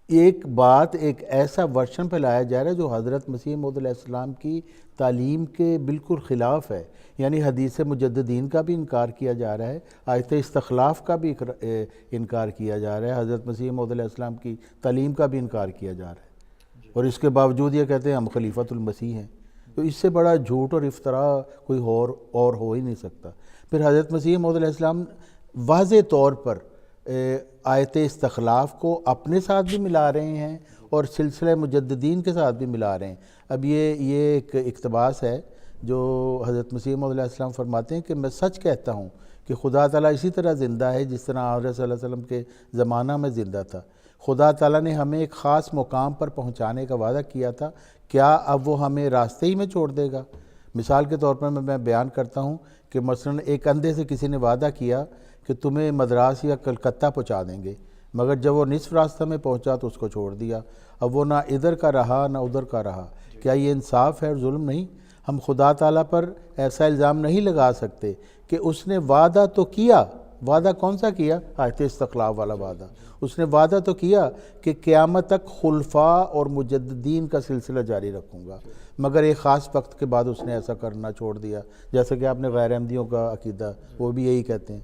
ایک ایسا ورشن پہ لایا جا رہا ہے جو حضرت مسیح موعود علیہ السلام کی تعلیم کے بالکل خلاف ہے، یعنی حدیث مجددین کا بھی انکار کیا جا رہا ہے، آیت استخلاف کا بھی انکار کیا جا رہا ہے، حضرت مسیح موعود علیہ السلام کی تعلیم کا بھی انکار کیا جا رہا ہے، اور اس کے باوجود یہ کہتے ہیں ہم خلیفۃ المسیح ہیں۔ تو اس سے بڑا جھوٹ اور افطرا کوئی اور ہو ہی نہیں سکتا۔ پھر حضرت مسیح موعود علیہ السلام واضح طور پر آیت استخلاف کو اپنے ساتھ بھی ملا رہے ہیں اور سلسلہ مجددین کے ساتھ بھی ملا رہے ہیں۔ اب یہ ایک اقتباس ہے جو حضرت مسیح موعود علیہ السلام فرماتے ہیں کہ میں سچ کہتا ہوں کہ خدا تعالیٰ اسی طرح زندہ ہے جس طرح حضرت صلی اللہ علیہ وسلم کے زمانہ میں زندہ تھا۔ خدا تعالیٰ نے ہمیں ایک خاص مقام پر پہنچانے کا وعدہ کیا تھا، کیا اب وہ ہمیں راستے ہی میں چھوڑ دے گا؟ مثال کے طور پر میں بیان کرتا ہوں کہ مثلا ایک اندھے سے کسی نے وعدہ کیا کہ تمہیں مدراس یا کلکتہ پہنچا دیں گے، مگر جب وہ نصف راستہ میں پہنچا تو اس کو چھوڑ دیا، اب وہ نہ ادھر کا رہا نہ ادھر کا رہا۔ کیا یہ انصاف ہے اور ظلم نہیں؟ ہم خدا تعالیٰ پر ایسا الزام نہیں لگا سکتے کہ اس نے وعدہ تو کیا، وعدہ کون سا کیا؟ آیت استخلاف والا وعدہ۔ اس نے وعدہ تو کیا کہ قیامت تک خلفاء اور مجددین کا سلسلہ جاری رکھوں گا، مگر ایک خاص وقت کے بعد اس نے ایسا کرنا چھوڑ دیا، جیسا کہ آپ نے غیر احمدیوں کا عقیدہ وہ بھی یہی کہتے ہیں۔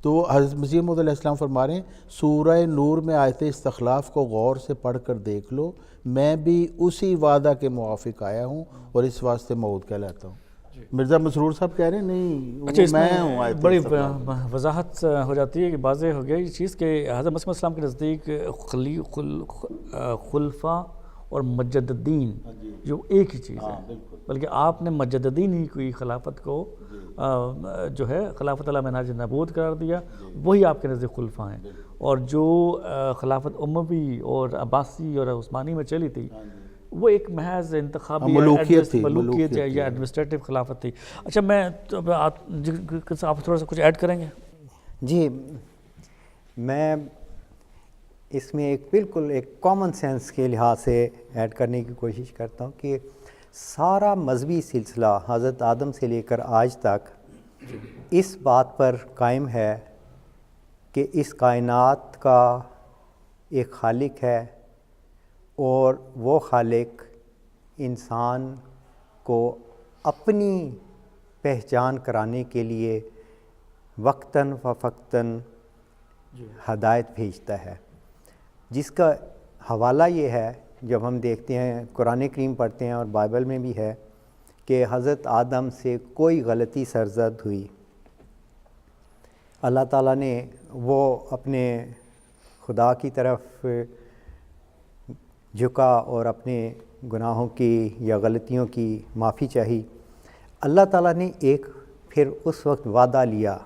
تو حضرت مسیح موعود علیہ السلام فرما رہے ہیں سورہ نور میں آیت استخلاف کو غور سے پڑھ کر دیکھ لو، میں بھی اسی وعدہ کے موافق آیا ہوں اور اس واسطے موعود کہلاتا ہوں۔ مرزا مسرور صاحب کہہ رہے ہیں نہیں اچھا، اس میں ہوں آیت بڑی استخلاف۔ وضاحت ہو جاتی ہے کہ واضح ہو گیا یہ چیز کہ حضرت مسیح علیہ السلام کے نزدیک خلفاء اور مجددین جو ایک ہی چیز ہے، بلکہ آپ نے مجددین ہی کوئی خلافت کو جو ہے خلافت علی منہاج نبوت قرار دیا، وہی آپ کے نزدیک خلفاء ہیں، اور جو خلافت اموی اور عباسی اور عثمانی میں چلی تھی وہ ایک محض انتخابی ملوکیت تھی، ملوکیت یا ایڈمنسٹریٹو خلافت تھی۔ اچھا، میں آپ تھوڑا سا کچھ ایڈ کریں گے؟ جی، میں اس میں ایک بالکل ایک کامن سینس کے لحاظ سے ایڈ کرنے کی کوشش کرتا ہوں کہ سارا مذہبی سلسلہ حضرت آدم سے لے کر آج تک اس بات پر قائم ہے کہ اس کائنات کا ایک خالق ہے، اور وہ خالق انسان کو اپنی پہچان کرانے کے لیے وقتاً فوقتاً ہدایت بھیجتا ہے، جس کا حوالہ یہ ہے جب ہم دیکھتے ہیں قرآن کریم پڑھتے ہیں اور بائبل میں بھی ہے کہ حضرت آدم سے کوئی غلطی سرزد ہوئی، اللہ تعالیٰ نے وہ اپنے خدا کی طرف جھکا اور اپنے گناہوں کی یا غلطیوں کی معافی چاہی۔ اللہ تعالیٰ نے ایک پھر اس وقت وعدہ لیا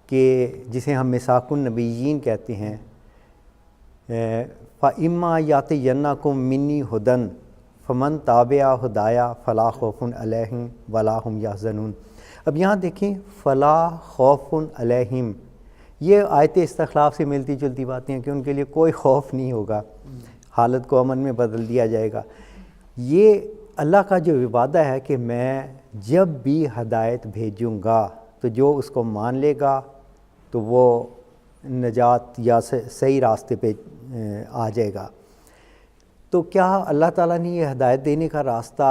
کہ جسے ہم میثاق النبیین کہتے ہیں، فَإِمَّا يَأْتِيَنَّكُم مِّنِّي هُدًى فَمَن تَبِعَ هُدَايَ فَلَا خَوْفٌ عَلَيْهِمْ وَلَا هُمْ يَحْزَنُونَ۔ اب یہاں دیکھیں فلا خوف علیہم، یہ آیت استخلاف سے ملتی جلتی باتیں ہیں کہ ان کے لیے کوئی خوف نہیں ہوگا، حالت کو امن میں بدل دیا جائے گا۔ یہ اللہ کا جو وعدہ ہے کہ میں جب بھی ہدایت بھیجوں گا تو جو اس کو مان لے گا تو وہ نجات یا صحیح راستے پہ آ جائے گا۔ تو کیا اللہ تعالیٰ نے یہ ہدایت دینے کا راستہ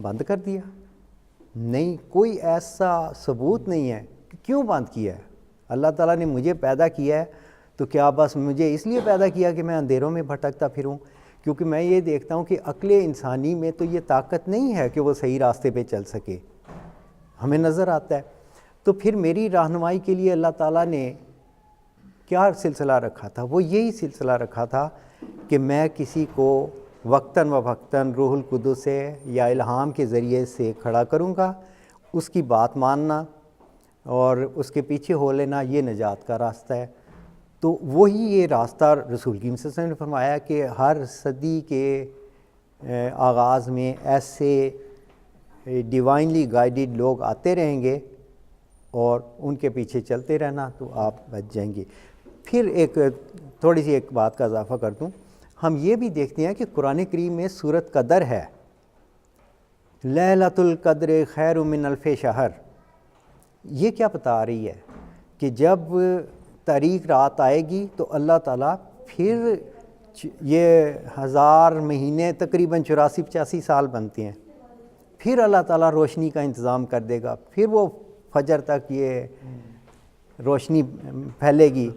بند کر دیا؟ نہیں، کوئی ایسا ثبوت نہیں ہے کہ کیوں بند کیا ہے۔ اللہ تعالیٰ نے مجھے پیدا کیا ہے تو کیا بس مجھے اس لیے پیدا کیا کہ میں اندھیروں میں بھٹکتا پھروں؟ کیونکہ میں یہ دیکھتا ہوں کہ عقل انسانی میں تو یہ طاقت نہیں ہے کہ وہ صحیح راستے پہ چل سکے، ہمیں نظر آتا ہے۔ تو پھر میری رہنمائی کے لیے اللہ تعالیٰ نے کیا سلسلہ رکھا تھا؟ وہ یہی سلسلہ رکھا تھا کہ میں کسی کو وقتاً و وقتاً روح القدس سے یا الہام کے ذریعے سے کھڑا کروں گا، اس کی بات ماننا اور اس کے پیچھے ہو لینا یہ نجات کا راستہ ہے۔ تو وہی یہ راستہ رسول کریم صلی اللہ علیہ وسلم نے فرمایا کہ ہر صدی کے آغاز میں ایسے ڈیوائنلی گائیڈڈ لوگ آتے رہیں گے اور ان کے پیچھے چلتے رہنا تو آپ بچ جائیں گے۔ پھر تھوڑی سی ایک بات کا اضافہ کر دوں، ہم یہ بھی دیکھتے ہیں کہ قرآن کریم میں سورۃ قدر ہے، لیلۃ القدر خیر من الف شہر۔ یہ کیا بتا رہی ہے کہ جب تاریک رات آئے گی تو اللہ تعالیٰ پھر یہ 1000 مہینے تقریباً 84-85 سال بنتے ہیں، پھر اللہ تعالیٰ روشنی کا انتظام کر دے گا، پھر وہ فجر تک یہ روشنی پھیلے گی۔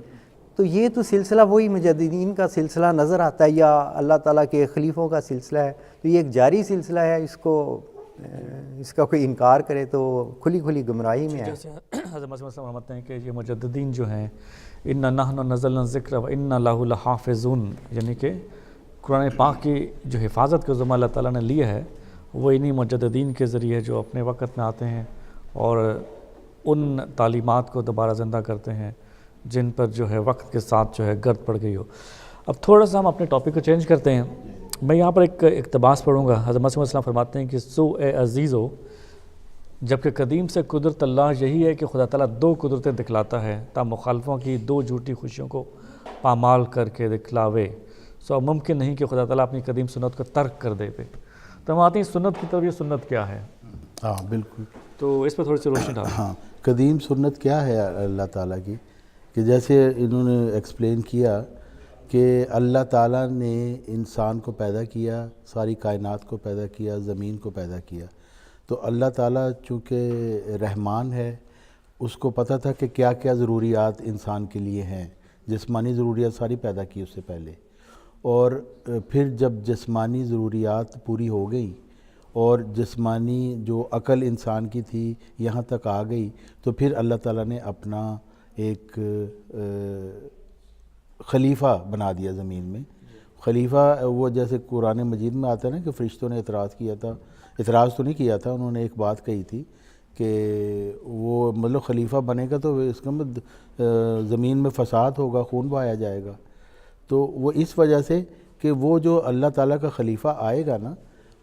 تو یہ تو سلسلہ وہی مجددین کا سلسلہ نظر آتا ہے یا اللہ تعالیٰ کے خلیفوں کا سلسلہ ہے، تو یہ ایک جاری سلسلہ ہے، اس کا کوئی انکار کرے تو کھلی کھلی گمراہی میں ہے۔ جیسے حضرت مسیح موعود فرماتے ہیں کہ یہ مجددین جو ہیں اِنَّا نَحْنُ نَزَّلْنَا الذِّكْرَ وَإِنَّا لَهُ لَحَافِظُونَ، یعنی کہ قرآن پاک کی جو حفاظت کا ذمہ اللہ تعالیٰ نے لیا ہے وہ انہی مجددین کے ذریعے جو اپنے وقت میں آتے ہیں اور ان تعلیمات کو دوبارہ زندہ کرتے ہیں جن پر جو ہے وقت کے ساتھ جو ہے گرد پڑ گئی ہو۔ اب تھوڑا سا ہم اپنے ٹاپک کو چینج کرتے ہیں۔ میں یہاں پر ایک اقتباس پڑھوں گا۔ حضرت مسیح موعود فرماتے ہیں کہ سو اے عزیزو، جبکہ قدیم سے قدرت اللہ یہی ہے کہ خدا تعالیٰ 2 قدرتیں دکھلاتا ہے تا مخالفوں کی 2 جھوٹی خوشیوں کو پامال کر کے دکھلاوے، سو ممکن نہیں کہ خدا تعالیٰ اپنی قدیم سنت کو ترک کر دے پہ۔ تو ہم آتے ہیں سنت کی طرف، یہ سنت کیا ہے؟ ہاں بالکل، تو اس پہ تھوڑی سی روشنی ڈالیں۔ ہاں قدیم سنت کیا ہے اللہ تعالیٰ کی، کہ جیسے انہوں نے ایکسپلین کیا کہ اللہ تعالیٰ نے انسان کو پیدا کیا، ساری کائنات کو پیدا کیا، زمین کو پیدا کیا، تو اللہ تعالیٰ چونکہ رحمان ہے، اس کو پتہ تھا کہ کیا کیا ضروریات انسان کے لیے ہیں، جسمانی ضروریات ساری پیدا کی اس سے پہلے، اور پھر جب جسمانی ضروریات پوری ہو گئی اور جسمانی جو عقل انسان کی تھی یہاں تک آ گئی، تو پھر اللہ تعالیٰ نے اپنا ایک خلیفہ بنا دیا زمین میں۔ خلیفہ وہ جیسے قرآن مجید میں آتا ہے نا کہ فرشتوں نے اعتراض کیا تھا، اعتراض تو نہیں کیا تھا، انہوں نے ایک بات کہی تھی کہ وہ مطلب خلیفہ بنے گا تو اس کا زمین میں فساد ہوگا، خون بہایا جائے گا۔ تو وہ اس وجہ سے کہ وہ جو اللہ تعالیٰ کا خلیفہ آئے گا نا،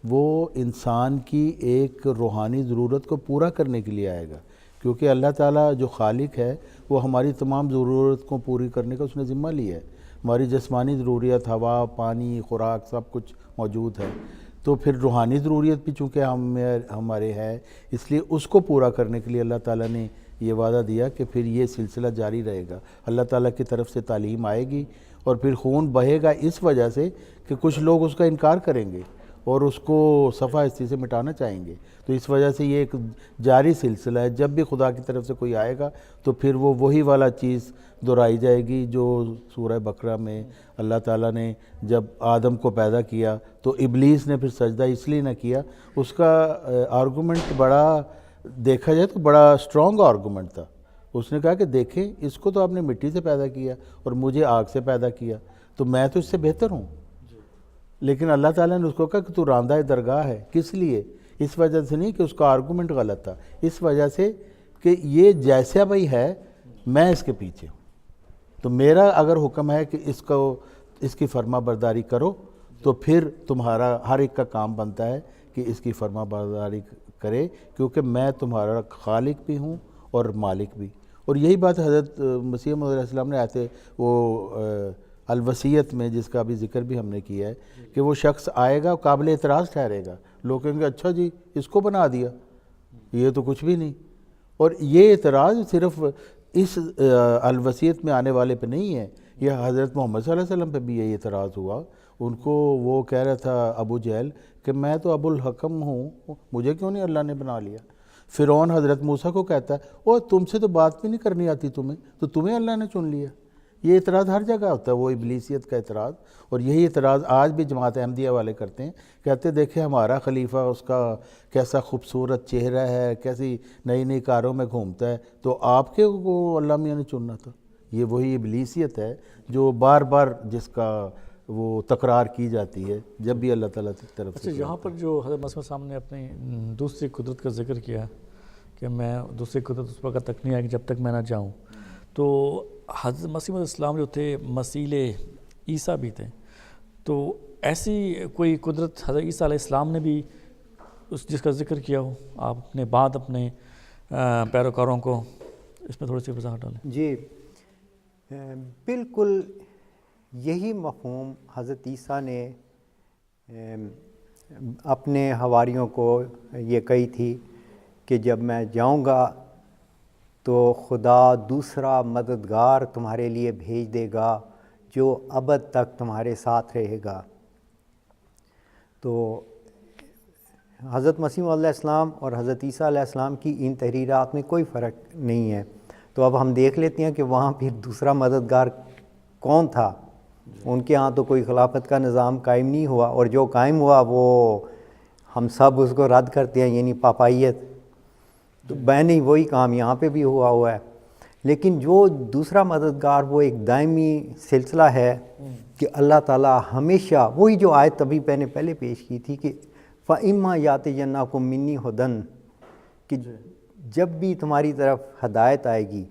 وہ انسان کی ایک روحانی ضرورت کو پورا کرنے کے لیے آئے گا، کیونکہ اللہ تعالیٰ جو خالق ہے وہ ہماری تمام ضرورت کو پوری کرنے کا اس نے ذمہ لیا ہے۔ ہماری جسمانی ضروریات، ہوا، پانی، خوراک، سب کچھ موجود ہے، تو پھر روحانی ضروریت بھی چونکہ ہمارے ہے، اس لیے اس کو پورا کرنے کے لیے اللہ تعالیٰ نے یہ وعدہ دیا کہ پھر یہ سلسلہ جاری رہے گا، اللہ تعالیٰ کی طرف سے تعلیم آئے گی اور پھر خون بہے گا، اس وجہ سے کہ کچھ لوگ اس کا انکار کریں گے اور اس کو صفحہ ہستی سے مٹانا چاہیں گے، تو اس وجہ سے یہ ایک جاری سلسلہ ہے۔ جب بھی خدا کی طرف سے کوئی آئے گا تو پھر وہ وہی والا چیز دہرائی جائے گی جو سورہ بقرہ میں اللہ تعالیٰ نے جب آدم کو پیدا کیا تو ابلیس نے پھر سجدہ اس لیے نہ کیا، اس کا آرگومنٹ بڑا دیکھا جائے تو بڑا اسٹرانگ آرگومنٹ تھا۔ اس نے کہا کہ دیکھیں اس کو تو آپ نے مٹی سے پیدا کیا اور مجھے آگ سے پیدا کیا، تو میں تو اس سے بہتر ہوں، لیکن اللہ تعالیٰ نے اس کو کہا کہ تو راندہ درگاہ ہے، کس لیے اس وجہ سے نہیں کہ اس کا آرگومنٹ غلط تھا، اس وجہ سے کہ یہ جیسا بھائی ہے میں اس کے پیچھے ہوں، تو میرا اگر حکم ہے کہ اس کی فرما برداری کرو تو پھر تمہارا ہر ایک کا کام بنتا ہے کہ اس کی فرما برداری کرے، کیونکہ میں تمہارا خالق بھی ہوں اور مالک بھی۔ اور یہی بات حضرت مسیح موعود علیہ السلام نے آتے وہ الوصیت میں، جس کا بھی ذکر بھی ہم نے کیا ہے، کہ وہ شخص آئے گا قابل اعتراض ٹھہرے گا، لوگ کہیں گے اچھا جی اس کو بنا دیا، یہ تو کچھ بھی نہیں۔ اور یہ اعتراض صرف اس الوصیت میں آنے والے پہ نہیں ہے، یہ حضرت محمد صلی اللہ علیہ وسلم پہ بھی یہی اعتراض ہوا۔ ان کو وہ کہہ رہا تھا ابو جہل کہ میں تو ابو الحکم ہوں، مجھے کیوں نہیں اللہ نے بنا لیا؟ فرعون حضرت موسیٰ کو کہتا ہے او تم سے تو بات بھی نہیں کرنی آتی تمہیں، تو تمہیں اللہ نے چن لیا۔ یہ اعتراض ہر جگہ ہوتا ہے، وہ ابلیسیت کا اعتراض، اور یہی اعتراض آج بھی جماعت احمدیہ والے کرتے ہیں، کہتے دیکھیں ہمارا خلیفہ، اس کا کیسا خوبصورت چہرہ ہے، کیسی نئی نئی کاروں میں گھومتا ہے، تو آپ کے کو اللہ میاں نے چننا تھا۔ یہ وہی ابلیسیت ہے جو بار بار جس کا وہ تکرار کی جاتی ہے جب بھی اللہ تعالیٰ کی طرف سے۔ اچھا، یہاں پر جو حضرت مسیح صاحب نے اپنی دوسری قدرت کا ذکر کیا کہ میں دوسری قدرت اس وقت تک نہیں آئے گی جب تک میں نہ جاؤں، تو حضرت مسیح علیہ السلام جو تھے مثیل عیسیٰ بھی تھے، تو ایسی کوئی قدرت حضرت عیسیٰ علیہ السلام نے بھی جس کا ذکر کیا ہو آپ نے بعد اپنے پیروکاروں کو، اس میں تھوڑی سی وضاحت ڈالیں۔ جی بالکل یہی مفہوم حضرت عیسیٰ نے اپنے حواریوں کو یہ کہی تھی کہ جب میں جاؤں گا تو خدا دوسرا مددگار تمہارے لیے بھیج دے گا جو ابد تک تمہارے ساتھ رہے گا۔ تو حضرت مسیح علیہ السلام اور حضرت عیسیٰ علیہ السلام کی ان تحریرات میں کوئی فرق نہیں ہے۔ تو اب ہم دیکھ لیتے ہیں کہ وہاں پھر دوسرا مددگار کون تھا۔ ان کے ہاں تو کوئی خلافت کا نظام قائم نہیں ہوا، اور جو قائم ہوا وہ ہم سب اس کو رد کرتے ہیں، یعنی پاپائیت۔ تو نہیں وہی کام یہاں پہ بھی ہوا ہے، لیکن جو دوسرا مددگار وہ ایک دائمی سلسلہ ہے کہ اللہ تعالیٰ ہمیشہ وہی جو آیت ابھی میں نے پہلے پیش کی تھی کہ فَإِمَّا يَأْتِيَنَّكُم مِّنِّي هُدًى، کہ جب بھی تمہاری طرف ہدایت آئے گی،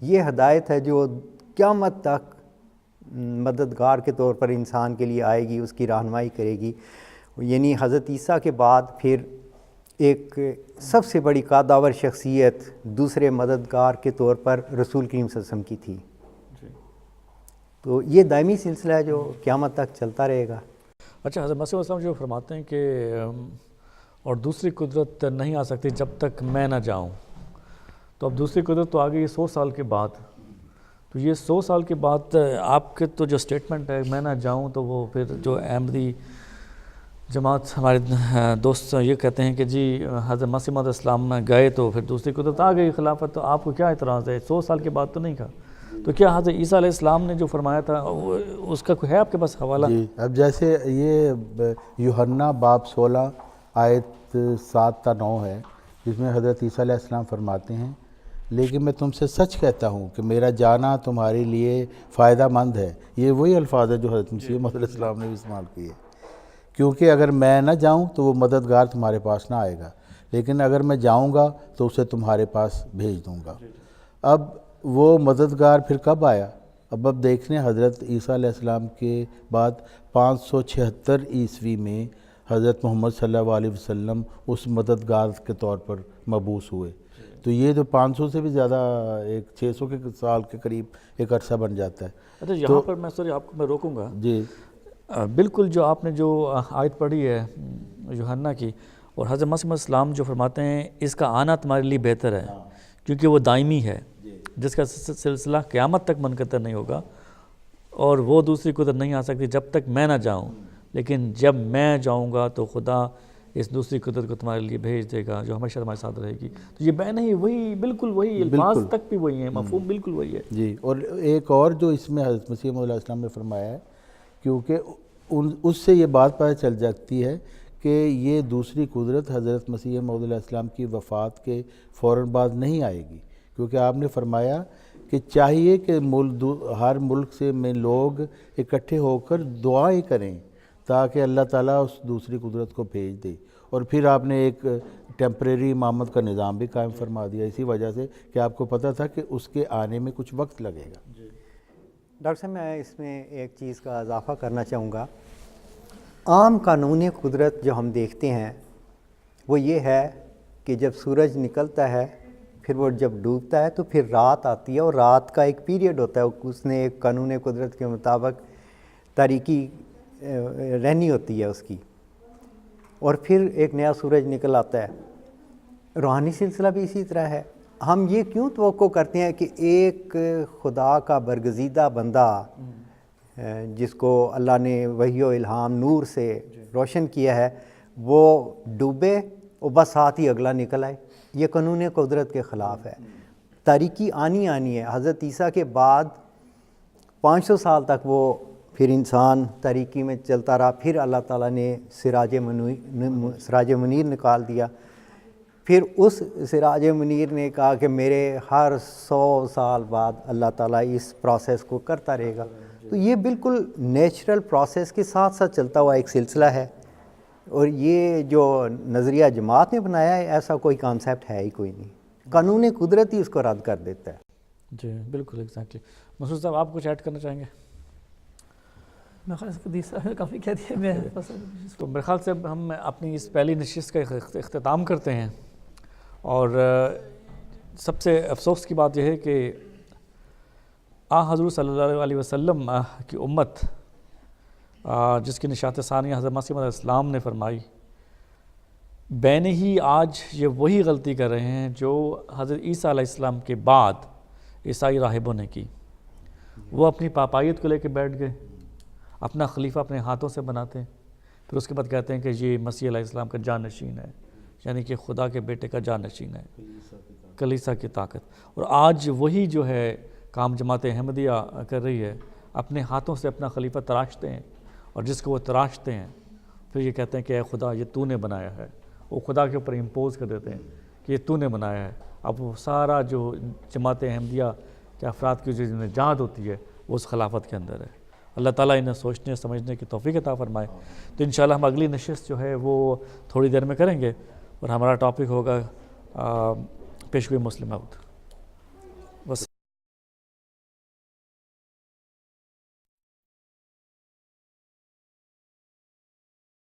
یہ ہدایت ہے جو قیامت تک مددگار کے طور پر انسان کے لیے آئے گی، اس کی رہنمائی کرے گی۔ یعنی حضرت عیسیٰ کے بعد پھر ایک سب سے بڑی قادآور شخصیت دوسرے مددگار کے طور پر رسول کریم صلی اللہ علیہ وسلم کی تھی۔ تو یہ دائمی سلسلہ ہے جو قیامت تک چلتا رہے گا۔ اچھا، حضرت مسیح علیہ السلام جو فرماتے ہیں کہ اور دوسری قدرت نہیں آ سکتی جب تک میں نہ جاؤں، تو اب دوسری قدرت تو آ گئی 100 سال کے بعد، تو یہ 100 سال کے بعد آپ کے تو جو سٹیٹمنٹ ہے میں نہ جاؤں، تو وہ پھر جو احمدی جماعت ہمارے دوست یہ کہتے ہیں کہ جی حضرت مسیح علیہ السلام گئے تو پھر دوسری قدرت آ گئی خلافت، تو آپ کو کیا اعتراض ہے؟ 100 سال کے بعد تو نہیں کہا، تو کیا حضرت عیسیٰ علیہ السلام نے جو فرمایا تھا اس کا کوئی ہے آپ کے پاس حوالہ؟ جی، اب جیسے یہ یوحنا باب 16 آیت 7 تا 9 ہے، جس میں حضرت عیسیٰ علیہ السلام فرماتے ہیں لیکن میں تم سے سچ کہتا ہوں کہ میرا جانا تمہارے لیے فائدہ مند ہے۔ یہ وہی الفاظ ہے جو حضرت مسیح موعود علیہ السلام نے بھی استعمال کیے، کیونکہ اگر میں نہ جاؤں تو وہ مددگار تمہارے پاس نہ آئے گا، لیکن اگر میں جاؤں گا تو اسے تمہارے پاس بھیج دوں گا۔ اب وہ مددگار پھر کب آیا؟ اب دیکھنے حضرت عیسیٰ علیہ السلام کے بعد 576 عیسوی میں حضرت محمد صلی اللہ علیہ وسلم اس مددگار کے طور پر مبعوث ہوئے، تو یہ تو 500 سے بھی زیادہ ایک 600 کے سال کے قریب ایک عرصہ بن جاتا ہے۔ اچھا، یہاں پر میں آپ کو میں روکوں گا۔ جی بالکل جو آپ نے جو آیت پڑھی ہے یوحنا کی، اور حضرت مسیح علیہ السلام جو فرماتے ہیں اس کا آنا تمہارے لیے بہتر ہے کیونکہ وہ دائمی ہے، جس کا سلسلہ قیامت تک منقطع نہیں ہوگا، اور وہ دوسری قدرت نہیں آ سکتی جب تک میں نہ جاؤں، لیکن جب میں جاؤں گا تو خدا اس دوسری قدرت کو تمہارے لیے بھیج دے گا جو ہمیشہ تمہارے ساتھ رہے گی۔ تو یہ میں نہیں، وہی بالکل وہی الفاظ تک بھی وہی ہیں، مفہوم بالکل وہی ہے۔ جی، اور ایک اور جو اس میں حضرت مسیح موعود علیہ السلام نے فرمایا ہے، کیونکہ اس سے یہ بات پتہ چل جاتی ہے کہ یہ دوسری قدرت حضرت مسیح موعود علیہ السلام کی وفات کے فوراً بعد نہیں آئے گی، کیونکہ آپ نے فرمایا کہ چاہیے کہ ہر ملک سے میں لوگ اکٹھے ہو کر دعائیں کریں تاکہ اللہ تعالیٰ اس دوسری قدرت کو بھیج دے، اور پھر آپ نے ایک ٹیمپریری امامت کا نظام بھی قائم فرما دیا اسی وجہ سے کہ آپ کو پتہ تھا کہ اس کے آنے میں کچھ وقت لگے گا. ڈاکٹر صاحب میں اس میں ایک چیز کا اضافہ کرنا چاہوں گا. عام قانون قدرت جو ہم دیکھتے ہیں وہ یہ ہے کہ جب سورج نکلتا ہے پھر وہ جب ڈوبتا ہے تو پھر رات آتی ہے، اور رات کا ایک پیریڈ ہوتا ہے، اس نے ایک قانون قدرت کے مطابق تاریکی رہنی ہوتی ہے اس کی، اور پھر ایک نیا سورج نکل آتا ہے. روحانی سلسلہ بھی اسی طرح ہے. ہم یہ کیوں توقع کرتے ہیں کہ ایک خدا کا برگزیدہ بندہ جس کو اللہ نے وحی و الہام نور سے روشن کیا ہے وہ ڈوبے اور بس ساتھ ہی اگلا نکل آئے؟ یہ قانون قدرت کے خلاف ہے. تاریکی آنی ہے. حضرت عیسیٰ کے بعد 500 سال تک وہ پھر انسان تاریکی میں چلتا رہا، پھر اللہ تعالیٰ نے سراج منیر نکال دیا. پھر اس سراج منیر نے کہا کہ میرے ہر 100 سال بعد اللہ تعالیٰ اس پروسیس کو کرتا رہے گا. تو یہ بالکل نیچرل پروسیس کے ساتھ ساتھ چلتا ہوا ایک سلسلہ ہے، اور یہ جو نظریہ جماعت نے بنایا ہے ایسا کوئی کانسیپٹ ہے ہی کوئی نہیں. قانون قدرت ہی اس کو رد کر دیتا ہے. جی بالکل ایگزیکٹلی. مسعود صاحب آپ کچھ ایڈ کرنا چاہیں گے؟ میں خیال کافی کہہ دیا میں بس. تو میرے خیال سے اب ہم اپنی اس پہلی نشست کا اختتام کرتے ہیں، اور سب سے افسوس کی بات یہ ہے کہ حضور صلی اللہ علیہ وسلم کی امت جس کی نشات ثانیہ حضرت مسیح علیہ السلام نے فرمائی، بین ہی آج یہ وہی غلطی کر رہے ہیں جو حضرت عیسیٰ علیہ السلام کے بعد عیسائی راہبوں نے کی. وہ اپنی پاپائیت کو لے کے بیٹھ گئے، اپنا خلیفہ اپنے ہاتھوں سے بناتے ہیں، پھر اس کے بعد کہتے ہیں کہ یہ مسیح علیہ السلام کا جانشین ہے، یعنی کہ خدا کے بیٹے کا جانشین ہے، کلیسا کی طاقت. اور آج وہی جو ہے کام جماعت احمدیہ کر رہی ہے، اپنے ہاتھوں سے اپنا خلیفہ تراشتے ہیں، اور جس کو وہ تراشتے ہیں پھر یہ کہتے ہیں کہ اے خدا یہ تو نے بنایا ہے. وہ خدا کے اوپر امپوز کر دیتے ہیں کہ یہ تو نے بنایا ہے. اب وہ سارا جو جماعت احمدیہ کے افراد کی جو نجات ہوتی ہے وہ اس خلافت کے اندر ہے. اللہ تعالیٰ انہیں سوچنے سمجھنے کی توفیق عطا فرمائے. تو انشاءاللہ ہم اگلی نشست جو ہے وہ تھوڑی دیر میں کریں گے، اور ہمارا ٹاپک ہوگا پیشگوئی مسلم موت.